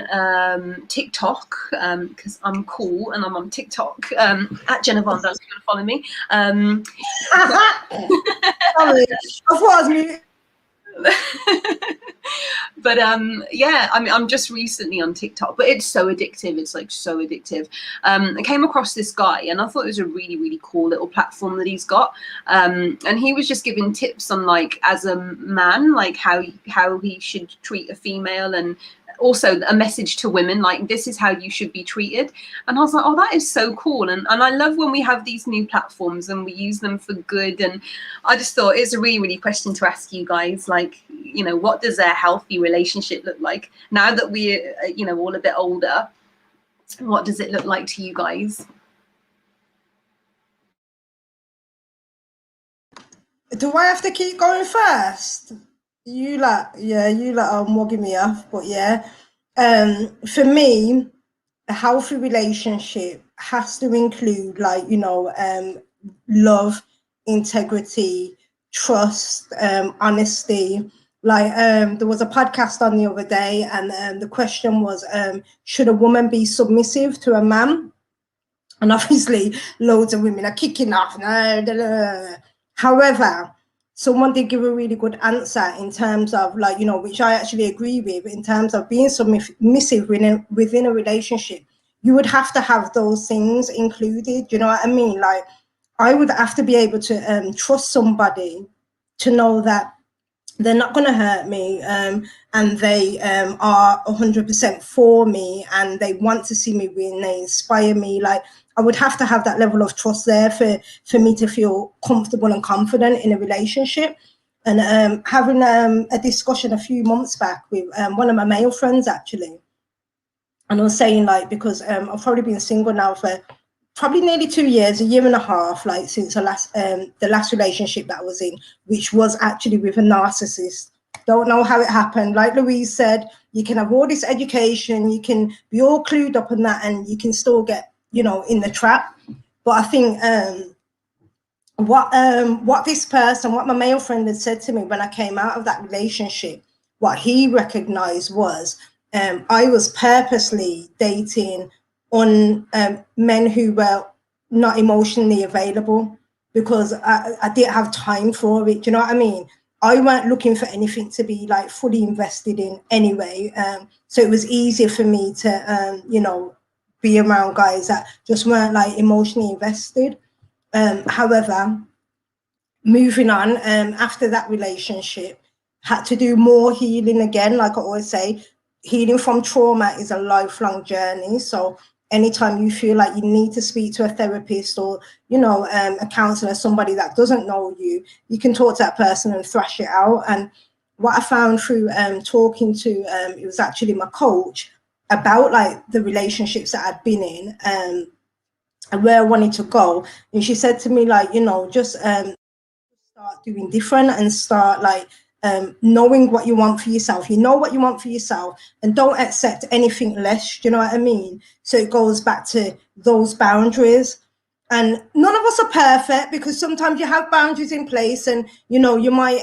TikTok, because I'm cool and I'm on TikTok at Jenna Von Dunk, if you want to follow me. Sorry, I thought I was muted. But yeah, I mean, I'm just recently on TikTok, but it's so addictive. It's like so addictive. I came across this guy, and I thought it was a really, really cool little platform that he's got. And he was just giving tips on like, as a man, like how he should treat a female, and also a message to women, like this is how you should be treated. And I was like, oh, that is so cool. And I love when we have these new platforms and we use them for good. And I just thought it's a really, really question to ask you guys, like, you know, what does a healthy relationship look like now that we're, you know, all a bit older? What does it look like to you guys? Do I have to keep going first? You lot are mugging me off, but yeah. For me, a healthy relationship has to include, like, you know, love, integrity, trust, honesty. Like, there was a podcast on the other day, and the question was, should a woman be submissive to a man? And obviously, loads of women are kicking off. However, someone did give a really good answer in terms of, like, you know, which I actually agree with, in terms of being submissive within a relationship. You would have to have those things included. You know what I mean? Like, I would have to be able to trust somebody to know that they're not going to hurt me, and they are 100% for me, and they want to see me win, they inspire me. Like, I would have to have that level of trust there for me to feel comfortable and confident in a relationship. And having a discussion a few months back with one of my male friends, actually, and I was saying, like, because I've probably been single now for probably nearly 2 years, a year and a half, like, since the last relationship that I was in, which was actually with a narcissist. Don't know how it happened. Like Louise said, you can have all this education, you can be all clued up in that, and you can still get, you know, in the trap. But I think what this person, what my male friend had said to me when I came out of that relationship, what he recognized was I was purposely dating on men who were not emotionally available, because I didn't have time for it. Do you know what I mean? I weren't looking for anything to be like fully invested in anyway. So it was easier for me to, you know, be around guys that just weren't like emotionally invested. However, moving on, after that relationship, had to do more healing again. Like I always say, healing from trauma is a lifelong journey. So anytime you feel like you need to speak to a therapist or, you know, a counselor, somebody that doesn't know you, you can talk to that person and thrash it out. And what I found through talking to, it was actually my coach, about like the relationships that I'd been in, and where I wanted to go. And she said to me, like, you know, just start doing different and start like knowing what you want for yourself. You know what you want for yourself, and don't accept anything less. Do you know what I mean? So it goes back to those boundaries. And none of us are perfect, because sometimes you have boundaries in place, and you know, you might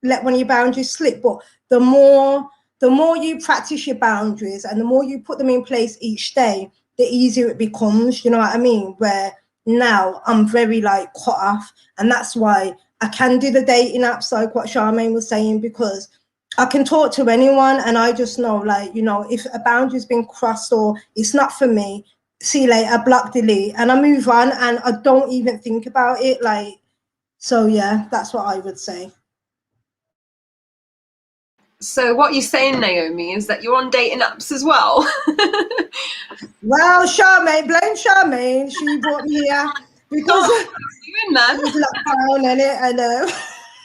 let one of your boundaries slip. But the more you practice your boundaries and the more you put them in place each day, the easier it becomes. You know what I mean? Where now I'm very like cut off, and that's why I can do the dating apps, like what Charmaine was saying, because I can talk to anyone, and I just know, like, you know, if a boundary's been crossed or it's not for me, see you later, block, delete, and I move on, and I don't even think about it. Like, so yeah, that's what I would say. So what you're saying, Naomi, is that you're on dating apps as well? Well, Charmaine, blame Charmaine. She brought me here because you in, man. it was lockdown,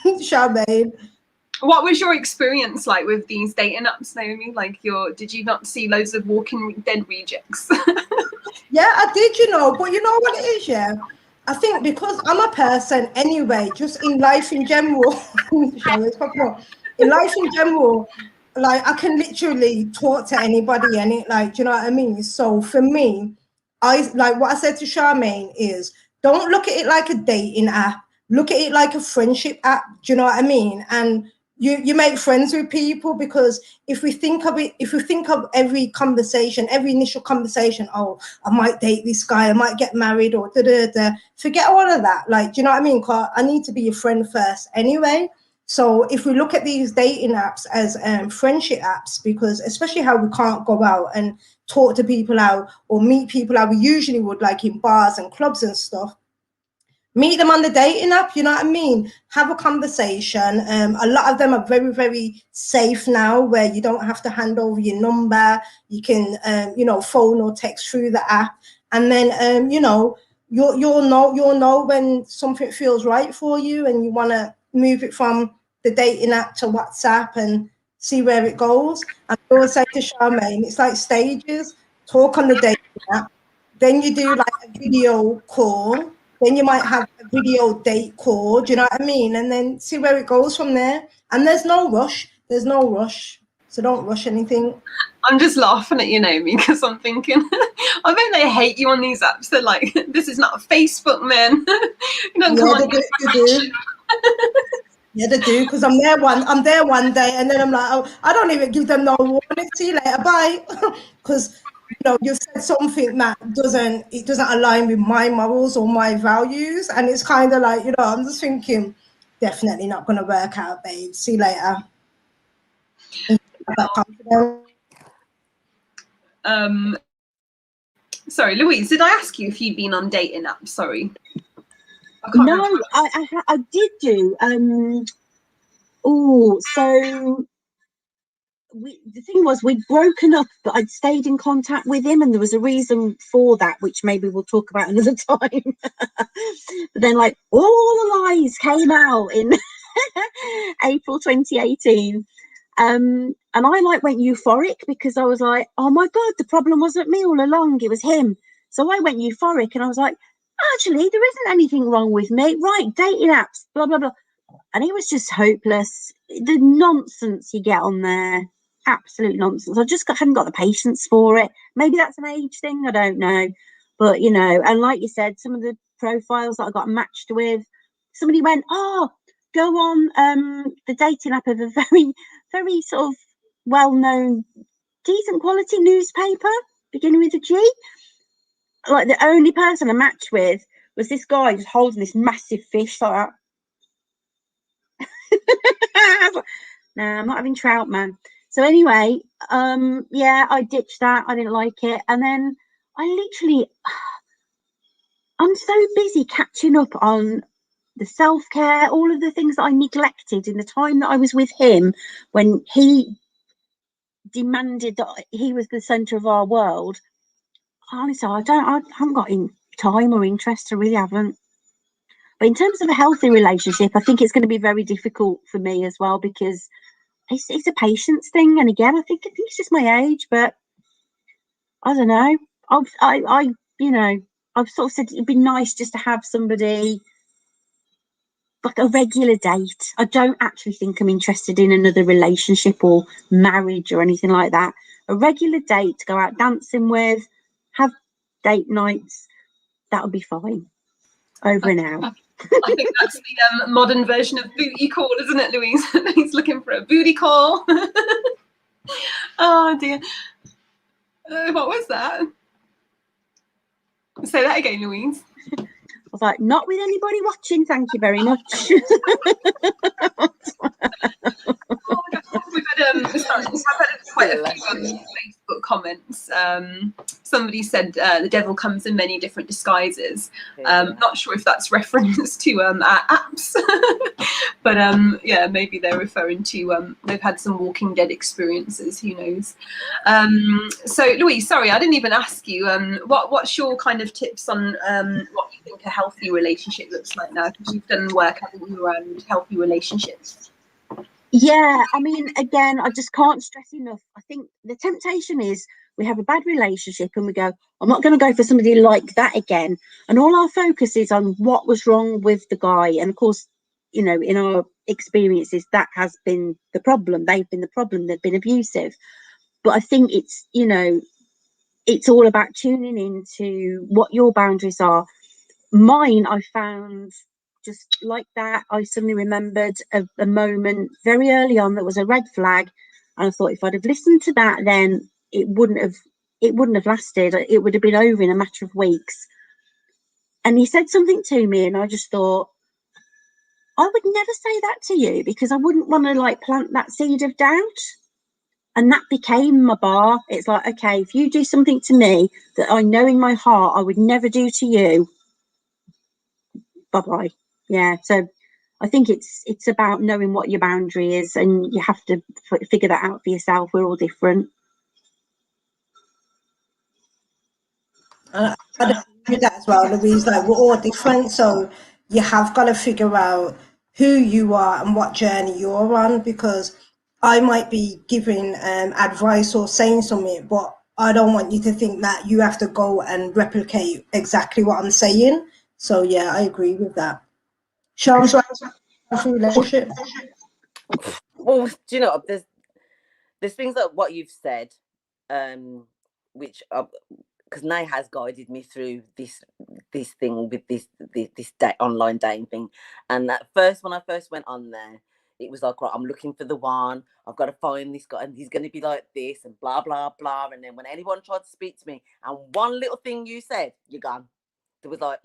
and Charmaine. What was your experience like with these dating apps, Naomi? Like, did you not see loads of Walking Dead rejects? Yeah, I did, you know, but you know what it is, yeah? I think because I'm a person anyway, just in life in general, in life in general, like, I can literally talk to anybody, and it, like, do you know what I mean? So for me, I like what I said to Charmaine is, don't look at it like a dating app, look at it like a friendship app. Do you know what I mean? And you make friends with people, because if we think of it, if we think of every conversation, every initial conversation, oh, I might date this guy, I might get married, or forget all of that. Like, do you know what I mean? 'Cause I need to be your friend first anyway. So if we look at these dating apps as friendship apps, because especially how we can't go out and talk to people out or meet people out we usually would, like in bars and clubs and stuff, meet them on the dating app, you know what I mean? Have a conversation. A lot of them are very, very safe now, where you don't have to hand over your number. You can, you know, phone or text through the app, and then, you know, you'll know when something feels right for you, and you want to move it from the dating app to WhatsApp and see where it goes. And I always say to Charmaine, it's like stages. Talk on the dating app, then you do like a video call. Then you might have a video date call, do you know what I mean? And then see where it goes from there. And there's no rush. There's no rush. So don't rush anything. I'm just laughing at you, Naomi, because I'm thinking, I bet they hate you on these apps. They're like, this is not Facebook, man. You don't come on. They do. Yeah, they do, because I'm there one day, and then I'm like, oh, I don't even give them no warning. See you later, bye. Because you know, you've said something that doesn't align with my morals or my values, and it's kind of like, you know, I'm just thinking, definitely not going to work out, babe. See you later. That confidence. Sorry, Louise, did I ask you if you'd been on dating apps? Sorry. No, I did do. So the thing was, we'd broken up, but I'd stayed in contact with him, and there was a reason for that, which maybe we'll talk about another time. But then, like, all the lies came out in April 2018. And I like went euphoric because I was like, oh my God, the problem wasn't me all along, it was him. So I went euphoric and I was like, actually, there isn't anything wrong with me. Right, dating apps, blah, blah, blah. And it was just hopeless. The nonsense you get on there, absolute nonsense. I just hadn't got the patience for it. Maybe that's an age thing, I don't know. But, you know, and like you said, some of the profiles that I got matched with, somebody went, oh, go on the dating app of a very, very sort of well-known, decent quality newspaper, beginning with a G. Like, the only person I matched with was this guy just holding this massive fish like that. No, I'm not having trout, man. So anyway, yeah, I ditched that. I didn't like it. And then I'm so busy catching up on the self-care, all of the things that I neglected in the time that I was with him, when he demanded that he was the center of our world. Honestly, I haven't got time or interest. I really haven't. But in terms of a healthy relationship, I think it's going to be very difficult for me as well, because it's a patience thing. And again, I think it's just my age, but I don't know. I've sort of said it'd be nice just to have somebody, like a regular date. I don't actually think I'm interested in another relationship or marriage or anything like that. A regular date to go out dancing with, have date nights, that would be fine. Over and out. I think that's the modern version of booty call, isn't it, Louise? He's looking for a booty call. Oh dear. What was that? Say that again, Louise. I was like, not with anybody watching, thank you very much. Oh my God. We've had quite a few Facebook comments. Somebody said the devil comes in many different disguises. Not sure if that's reference to our apps, but yeah, maybe they're referring to they've had some Walking Dead experiences. Who knows? So, Louise, sorry, I didn't even ask you. What's your kind of tips on what you think a healthy relationship looks like now? Because you've done work, haven't you, around healthy relationships? Yeah, I mean, again, I just can't stress enough. I think the temptation is we have a bad relationship and we go, I'm not going to go for somebody like that again. And all our focus is on what was wrong with the guy. And of course, you know, in our experiences, that has been the problem. They've been the problem. They've been abusive. But I think it's, you know, it's all about tuning into what your boundaries are. Mine, I found just like that. I suddenly remembered a moment very early on that was a red flag, and I thought if I'd have listened to that, then it wouldn't have lasted. It would have been over in a matter of weeks. And he said something to me, and I just thought, I would never say that to you, because I wouldn't want to like plant that seed of doubt. And that became my bar. It's like, okay, if you do something to me that I know in my heart I would never do to you, bye-bye. Yeah, so I think it's about knowing what your boundary is, and you have to figure that out for yourself. We're all different. I agree with that as well, Louise. Like, we're all different, so you have got to figure out who you are and what journey you're on, because I might be giving advice or saying something, but I don't want you to think that you have to go and replicate exactly what I'm saying. So yeah, I agree with that. Shams, relationship. Well, do you know, there's things like what you've said, which because Nay has guided me through this thing with this online dating thing. And at first, when I first went on there, it was like, right, I'm looking for the one. I've got to find this guy, and he's going to be like this, and blah blah blah. And then when anyone tried to speak to me, and one little thing you said, you're gone. There was like,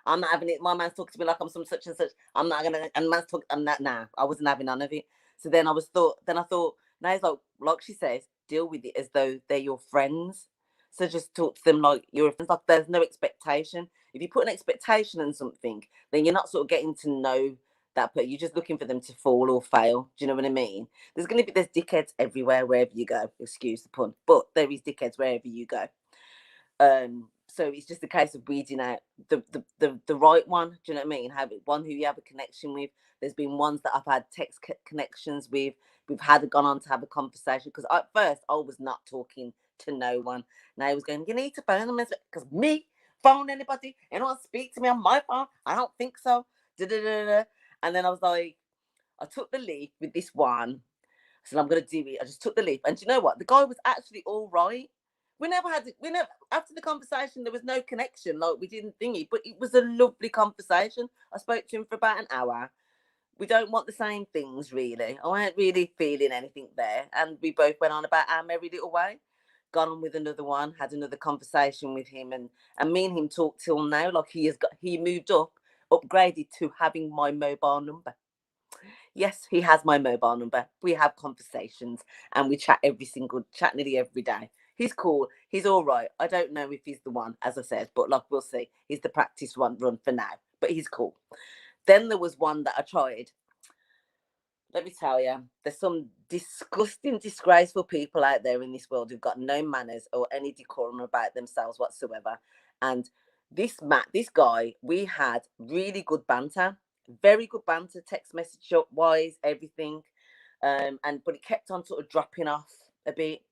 I'm not having it. My man's talking to me like I'm some such and such. I'm not gonna. And man's talking. I'm not. Nah, I wasn't having none of it. So then I thought. Now it's like she says, deal with it as though they're your friends. So just talk to them like you're friends. Like there's no expectation. If you put an expectation on something, then you're not sort of getting to know that, but you're just looking for them to fall or fail. Do you know what I mean? There's dickheads everywhere, wherever you go. Excuse the pun, but there is dickheads wherever you go. So it's just a case of weeding out the right one. Do you know what I mean? Have one who you have a connection with. There's been ones that I've had text connections with. We've gone on to have a conversation, because at first I was not talking to no one. Now I was going, you need to phone them, because me phone anybody, anyone speak to me on my phone? I don't think so. Da-da-da-da. And then I was like, I took the leap with this one. I said, I'm going to do it. I just took the leap. And do you know what? The guy was actually all right. After the conversation, there was no connection. Like, we didn't thingy, but it was a lovely conversation. I spoke to him for about an hour. We don't want the same things, really. I weren't really feeling anything there. And we both went on about our merry little way. Gone on with another one, had another conversation with him. And me and him talk till now. Like, he moved upgraded to having my mobile number. Yes, he has my mobile number. We have conversations and we chat nearly every day. He's cool. He's all right. I don't know if he's the one, as I said, but like, we'll see. He's the practice run for now, but he's cool. Then there was one that I tried. Let me tell you, there's some disgusting, disgraceful people out there in this world who've got no manners or any decorum about themselves whatsoever. And this guy, we had really good banter, very good banter, text message wise, everything. But it kept on sort of dropping off a bit.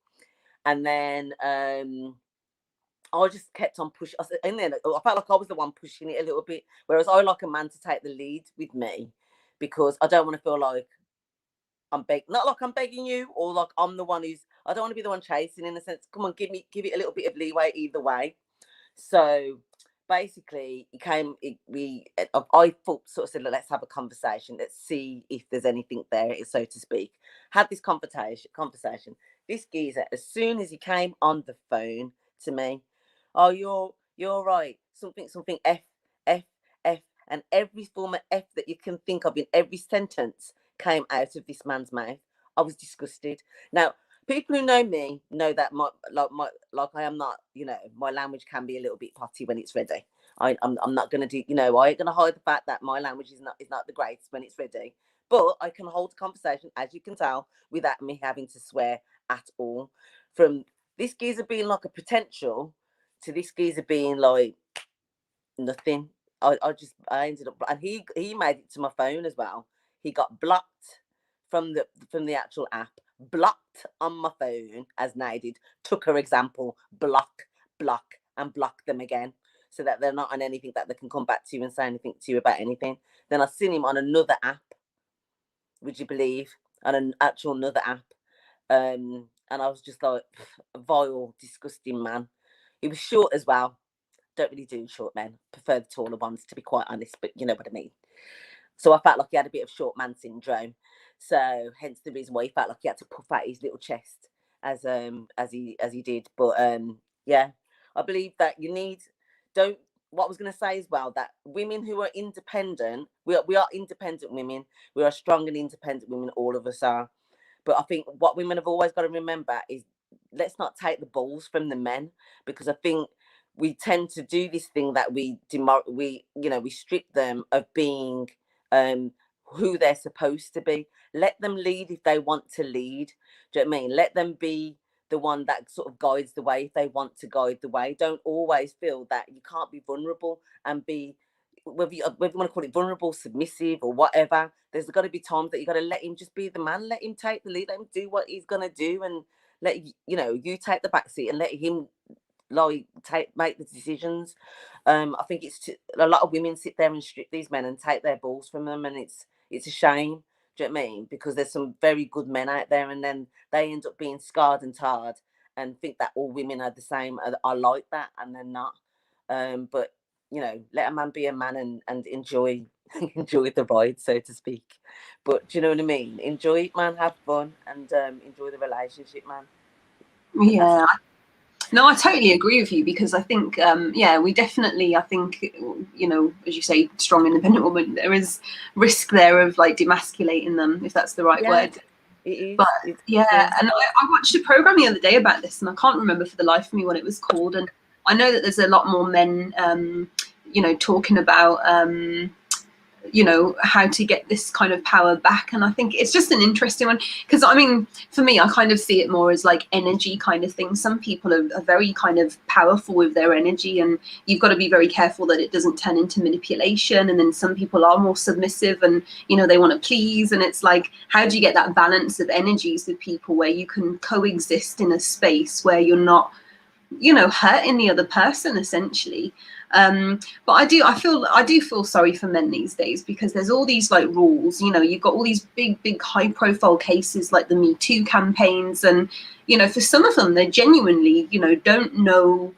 And then I just kept on pushing. And then I felt like I was the one pushing it a little bit. Whereas I like a man to take the lead with me, because I don't want to feel like not like I'm begging you, or like I'm the one I don't want to be the one chasing, in a sense. Come on, give it a little bit of leeway either way. So basically, I thought, sort of said, let's have a conversation. Let's see if there's anything there, so to speak. Had this conversation. This geezer, as soon as he came on the phone to me, oh, you're right. Something F, and every form of F that you can think of in every sentence came out of this man's mouth. I was disgusted. Now, people who know me know that I am not, my language can be a little bit potty when it's ready. I'm not gonna do, I ain't gonna hide the fact that my language is not the greatest when it's ready. But I can hold a conversation, as you can tell, without me having to swear at all. From this geezer being like a potential to this geezer being like nothing. I ended up, and he made it to my phone as well. He got blocked from the actual app, blocked on my phone as Nadie took her example, block, and block them again, so that they're not on anything that they can come back to you and say anything to you about anything. Then I seen him on another app, would you believe, on an actual another app. And I was just like, vile, disgusting man. He was short as well. Don't really do short men. Prefer the taller ones, to be quite honest, but you know what I mean. So I felt like he had a bit of short man syndrome. So hence the reason why he felt like he had to puff out his little chest as he did. But yeah, I believe that what I was going to say as well, that women who are independent, we are independent women. We are strong and independent women, all of us are. But I think what women have always got to remember is, let's not take the balls from the men, because I think we tend to do this thing that we strip them of being who they're supposed to be. Let them lead if they want to lead. Do you know what I mean? Let them be the one that sort of guides the way if they want to guide the way. Don't always feel that you can't be vulnerable and be, whether you want to call it vulnerable, submissive, or whatever. There's got to be times that you got to let him just be the man. Let him take the lead. Let him do what he's gonna do, and let you take the back seat and let him make the decisions. I think a lot of women sit there and strip these men and take their balls from them, and it's a shame. Do you know what I mean? Because there's some very good men out there, and then they end up being scarred and tarred and think that all women are the same, are like that, and they're not. But let a man be a man and enjoy the ride, so to speak. But do you know what I mean? Enjoy it, man. Have fun, and enjoy the relationship, man. Yeah, No, I totally agree with you, because I think, yeah, we definitely, I think, you know, as you say, strong, independent woman, there is risk there of like demasculating them, if that's the right word. It is. But yeah, and I watched a program the other day about this, and I can't remember for the life of me what it was called. And I know that there's a lot more men, you know, talking about, you know, how to get this kind of power back. And I think it's just an interesting one, because I mean, for me, I kind of see it more as like energy kind of thing. Some people are very kind of powerful with their energy, and you've got to be very careful that it doesn't turn into manipulation. And then some people are more submissive, and you know, they want to please, and it's like, how do you get that balance of energies with people where you can coexist in a space where you're not, you know, hurting the other person essentially. But I do feel sorry for men these days, because there's all these like rules, you know, you've got all these big high profile cases like the Me Too campaigns, and you know, for some of them, they genuinely, you know, don't know,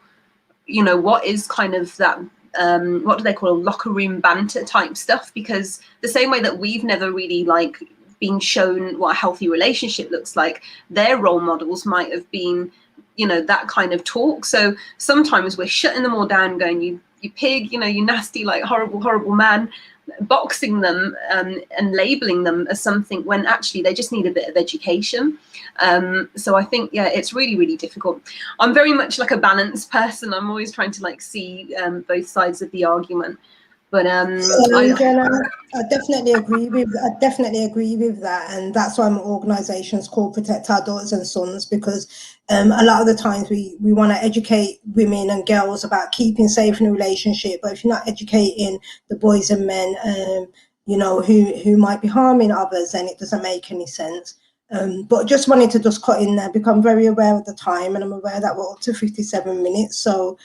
you know, what is kind of that, what do they call, locker room banter type stuff, because the same way that we've never really like been shown what a healthy relationship looks like, their role models might have been, you know, that kind of talk. So sometimes we're shutting them all down, going, you pig, you know, you nasty, like horrible man, boxing them, and labeling them as something when actually they just need a bit of education. So I think, yeah, it's really difficult. I'm very much like a balanced person. I'm always trying to like see both sides of the argument. But Jenna, I definitely agree with that, and that's why my organisation's called Protect Our Daughters and Sons, because a lot of the times we want to educate women and girls about keeping safe in a relationship, but if you're not educating the boys and men, you know, who might be harming others, then it doesn't make any sense. But just wanted to just cut in there, because I'm very aware of the time, and I'm aware that we're up to 57 minutes. So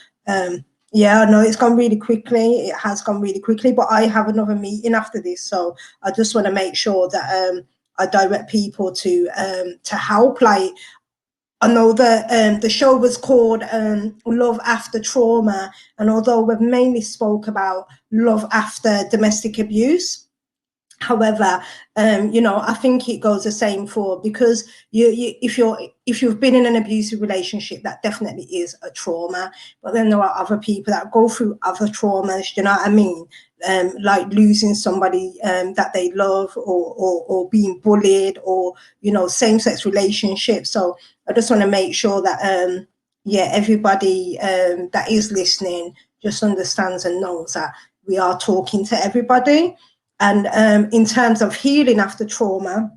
yeah, no, it's gone really quickly. It has gone really quickly, but I have another meeting after this, so I just want to make sure that I direct people to help. Like, I know that the show was called Love After Trauma, and although we've mainly spoke about love after domestic abuse, however, you know, I think it goes the same for, because if you've been in an abusive relationship, that definitely is a trauma. But then there are other people that go through other traumas. You know what I mean? Like losing somebody that they love, or being bullied, or you know, same-sex relationships. So I just want to make sure that yeah, everybody that is listening just understands and knows that we are talking to everybody. And in terms of healing after trauma,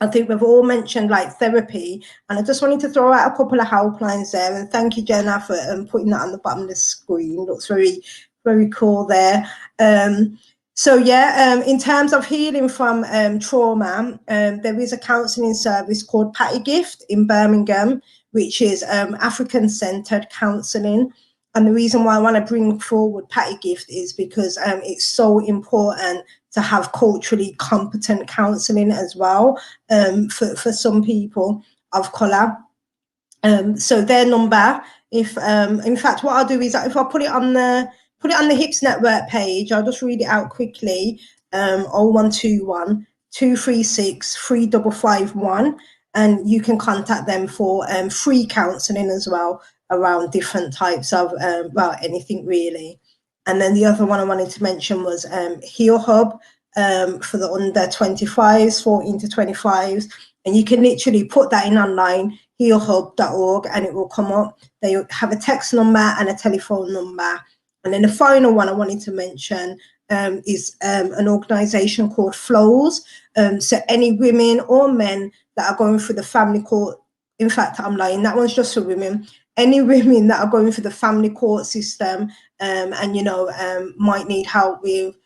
I think we've all mentioned like therapy, and I just wanted to throw out a couple of helplines there. And thank you, Jenna, for putting that on the bottom of the screen. Looks very cool there. So yeah, in terms of healing from trauma, there is a counselling service called Patty Gift in Birmingham, which is African-centred counselling. And the reason why I want to bring forward Patty Gift is because it's so important to have culturally competent counselling as well, for some people of colour. So their number, if in fact what I'll do is, if I put it on the Hips Network page, I'll just read it out quickly. 0121 236 3551, and you can contact them for free counselling as well around different types of well, anything really. And then the other one I wanted to mention was Heal Hub for the under 25s, 14 to 25s, and you can literally put that in online, healhub.org, and it will come up. They have a text number and a telephone number. And then the final one I wanted to mention is an organisation called Flows. So any women or men that are going through the family court, in fact, I'm lying, that one's just for women. Any women that are going through the family court system and, you know, might need help with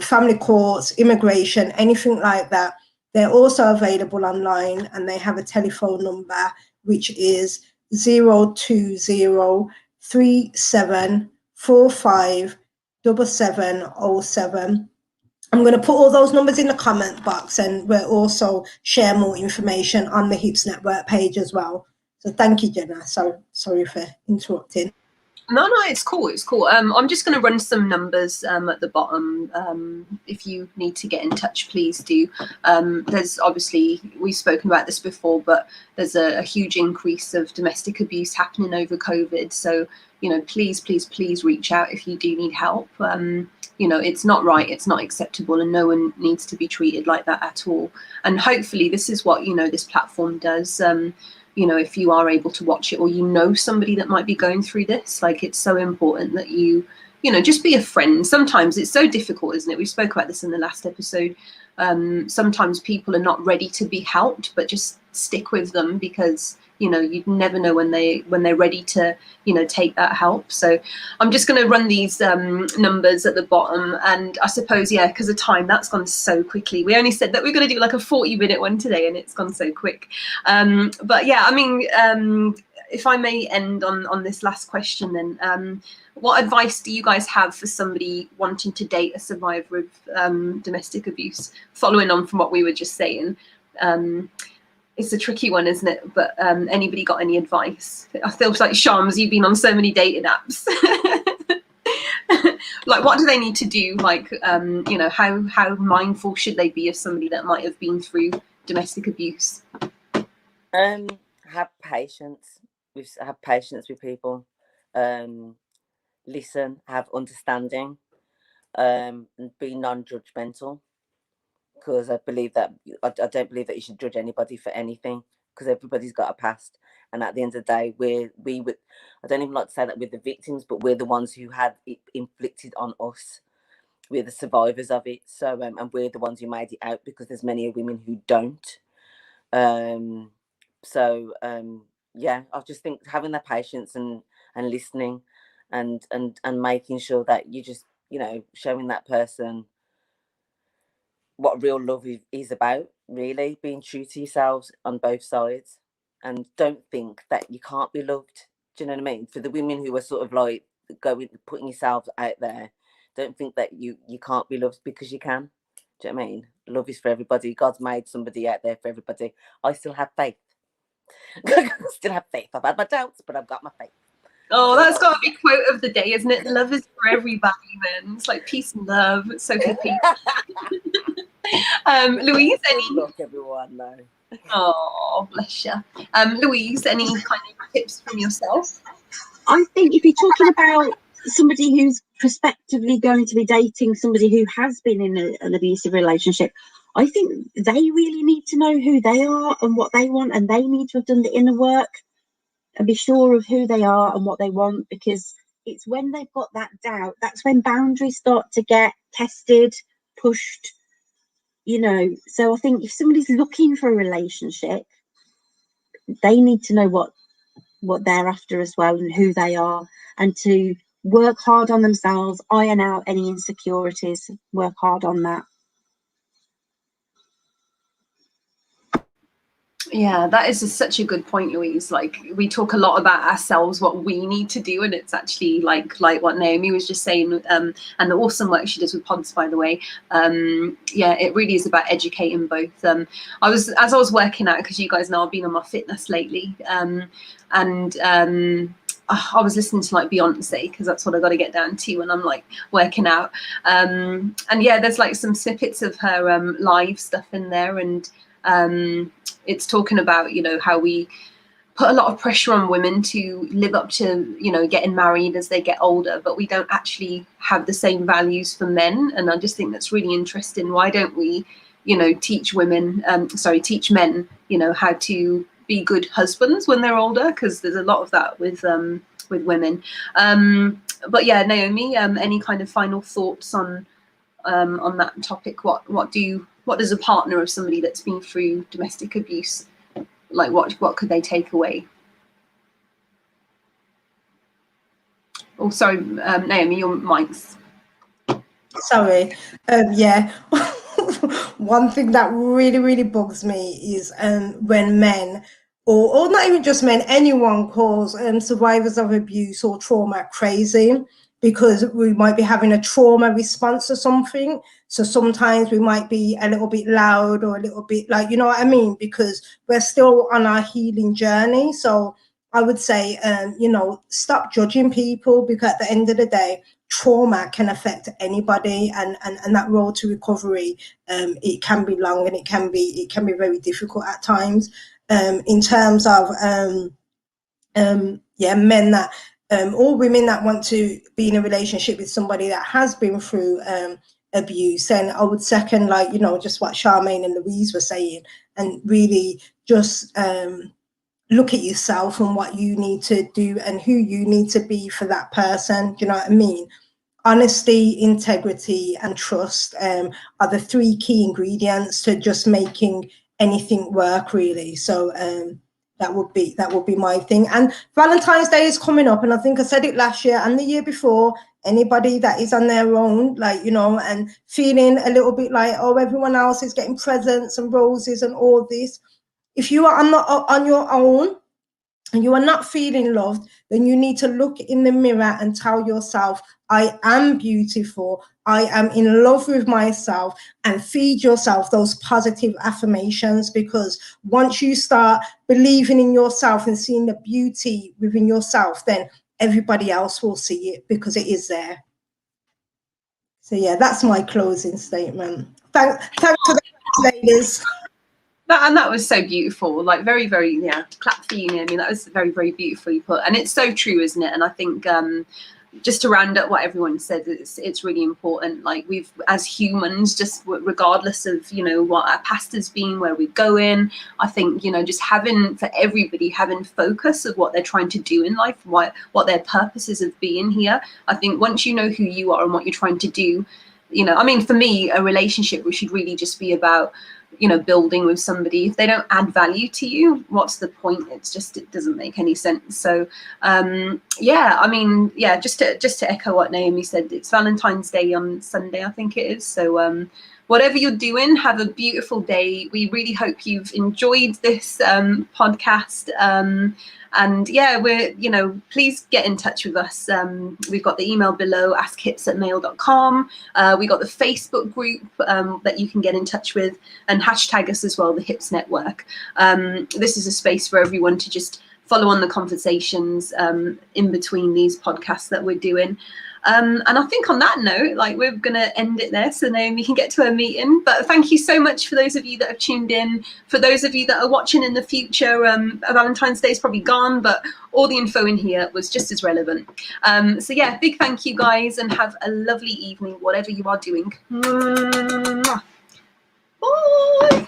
family courts, immigration, anything like that, they're also available online, and they have a telephone number, which is 02037457707. I'm going to put all those numbers in the comment box, and we'll also share more information on the Hips Network page as well. So thank you, Jenna. So sorry for interrupting. No, it's cool. It's cool. I'm just going to run some numbers at the bottom. If you need to get in touch, please do. There's obviously, we've spoken about this before, but there's a huge increase of domestic abuse happening over COVID. So, you know, please, please, please reach out if you do need help. You know, it's not right, it's not acceptable, and no one needs to be treated like that at all. And hopefully this is what, you know, this platform does. You know, if you are able to watch it, or you know somebody that might be going through this, like, it's so important that you know, just be a friend. Sometimes it's so difficult, isn't it? We spoke about this in the last episode. Sometimes people are not ready to be helped, but just stick with them, because, you know, you never know when they're ready to, you know, take that help. So I'm just going to run these numbers at the bottom, and I suppose, yeah, because of time, that's gone so quickly. We only said that we're going to do like a 40-minute one today, and it's gone so quick. But yeah, I mean, if I may end on this last question, then what advice do you guys have for somebody wanting to date a survivor of domestic abuse, following on from what we were just saying? It's a tricky one, isn't it? But anybody got any advice? I feel like, Shams, you've been on so many dating apps. Like, what do they need to do? Like, you know, how mindful should they be of somebody that might have been through domestic abuse? Have patience. Have patience with people. Listen, have understanding, and be non-judgmental. Because I believe that I don't believe that you should judge anybody for anything, because everybody's got a past, and at the end of the day, I don't even like to say that we're the victims, but we're the ones who had it inflicted on us. We're the survivors of it. So and we're the ones who made it out, because there's many women who don't. Yeah, I just think having that patience and listening, and making sure that you just, you know, showing that person what real love is about, really being true to yourselves on both sides, and don't think that you can't be loved. Do you know what I mean? For the women who are sort of like putting yourselves out there, don't think that you can't be loved, because you can. Do you know what I mean? Love is for everybody. God's made somebody out there for everybody. I still have faith. Still have faith. I've had my doubts, but I've got my faith. Oh, that's got to be quote of the day, isn't it? Love is for everybody, man. It's like peace and love. It's so happy. Louise, any? Look, everyone, no. Oh, bless you. Louise, any kind of tips from yourself? I think if you're talking about somebody who's prospectively going to be dating somebody who has been in an abusive relationship, I think they really need to know who they are and what they want, and they need to have done the inner work and be sure of who they are and what they want, because it's when they've got that doubt, that's when boundaries start to get tested, pushed, you know. So I think if somebody's looking for a relationship, they need to know what they're after as well, and who they are, and to work hard on themselves, iron out any insecurities, work hard on that. Yeah, that is such a good point, Louise. Like, we talk a lot about ourselves, what we need to do, and it's actually like what Naomi was just saying, and the awesome work she does with pods, by the way. Yeah, it really is about educating both. As I was working out, because you guys know I've been on my fitness lately, and I was listening to like Beyonce, because that's what I got to get down to when I'm like working out. And yeah, there's like some snippets of her live stuff in there, and it's talking about, you know, how we put a lot of pressure on women to live up to, you know, getting married as they get older, but we don't actually have the same values for men. And I just think that's really interesting. Why don't we, you know, teach men, you know, how to be good husbands when they're older? Because there's a lot of that with women. But yeah, Naomi, any kind of final thoughts on that topic? What does a partner of somebody that's been through domestic abuse, like, what could they take away? Oh, sorry, Naomi, your mic's. Sorry. Yeah. One thing that really bugs me is when men, or not even just men, anyone calls survivors of abuse or trauma crazy, because we might be having a trauma response to something. So sometimes we might be a little bit loud, or a little bit like, you know what I mean? Because we're still on our healing journey. So I would say, you know, stop judging people, because at the end of the day, trauma can affect anybody, and that road to recovery, it can be long, and it can be very difficult at times. In terms of men that or women that want to be in a relationship with somebody that has been through abuse, and I would second, like, you know, just what Charmaine and Louise were saying, and really just look at yourself and what you need to do and who you need to be for that person. Do you know what I mean? Honesty, integrity, and trust are the 3 key ingredients to just making anything work, really. So that would be my thing. And Valentine's Day is coming up, and I think I said it last year and the year before. Anybody that is on their own, like, you know, and feeling a little bit like, oh, everyone else is getting presents and roses and all this, if you are on your own and you are not feeling loved, then you need to look in the mirror and tell yourself, I am beautiful, I am in love with myself, and feed yourself those positive affirmations, because once you start believing in yourself and seeing the beauty within yourself, then everybody else will see it, because it is there. So yeah, that's my closing statement. Thanks for the ladies. That was so beautiful, like very, very, yeah, clap for you, Naomi. That was very, very beautifully put, and it's so true, isn't it? And I think just to round up what everyone said, it's really important. Like, we've, as humans, just regardless of, you know, what our past has been, where we're going, I think, you know, just having focus of what they're trying to do in life, what their purposes of being here. I think once you know who you are and what you're trying to do, you know, I mean, for me, a relationship should really just be about, you know, building with somebody. If they don't add value to you, what's the point? It doesn't make any sense. So yeah, I mean, yeah, just to echo what Naomi said, it's Valentine's Day on Sunday, I think it is. So whatever you're doing, have a beautiful day. We really hope you've enjoyed this podcast. And yeah, you know, please get in touch with us. We've got the email below, askhips@mail.com. We got the Facebook group that you can get in touch with, and hashtag us as well, the Hips Network. This is a space for everyone to just follow on the conversations in between these podcasts that we're doing. And I think on that note, like, we're going to end it there so Naomi can get to her meeting. But thank you so much for those of you that have tuned in. For those of you that are watching in the future, Valentine's Day is probably gone, but all the info in here was just as relevant. So yeah, big thank you guys, and have a lovely evening, whatever you are doing. Bye.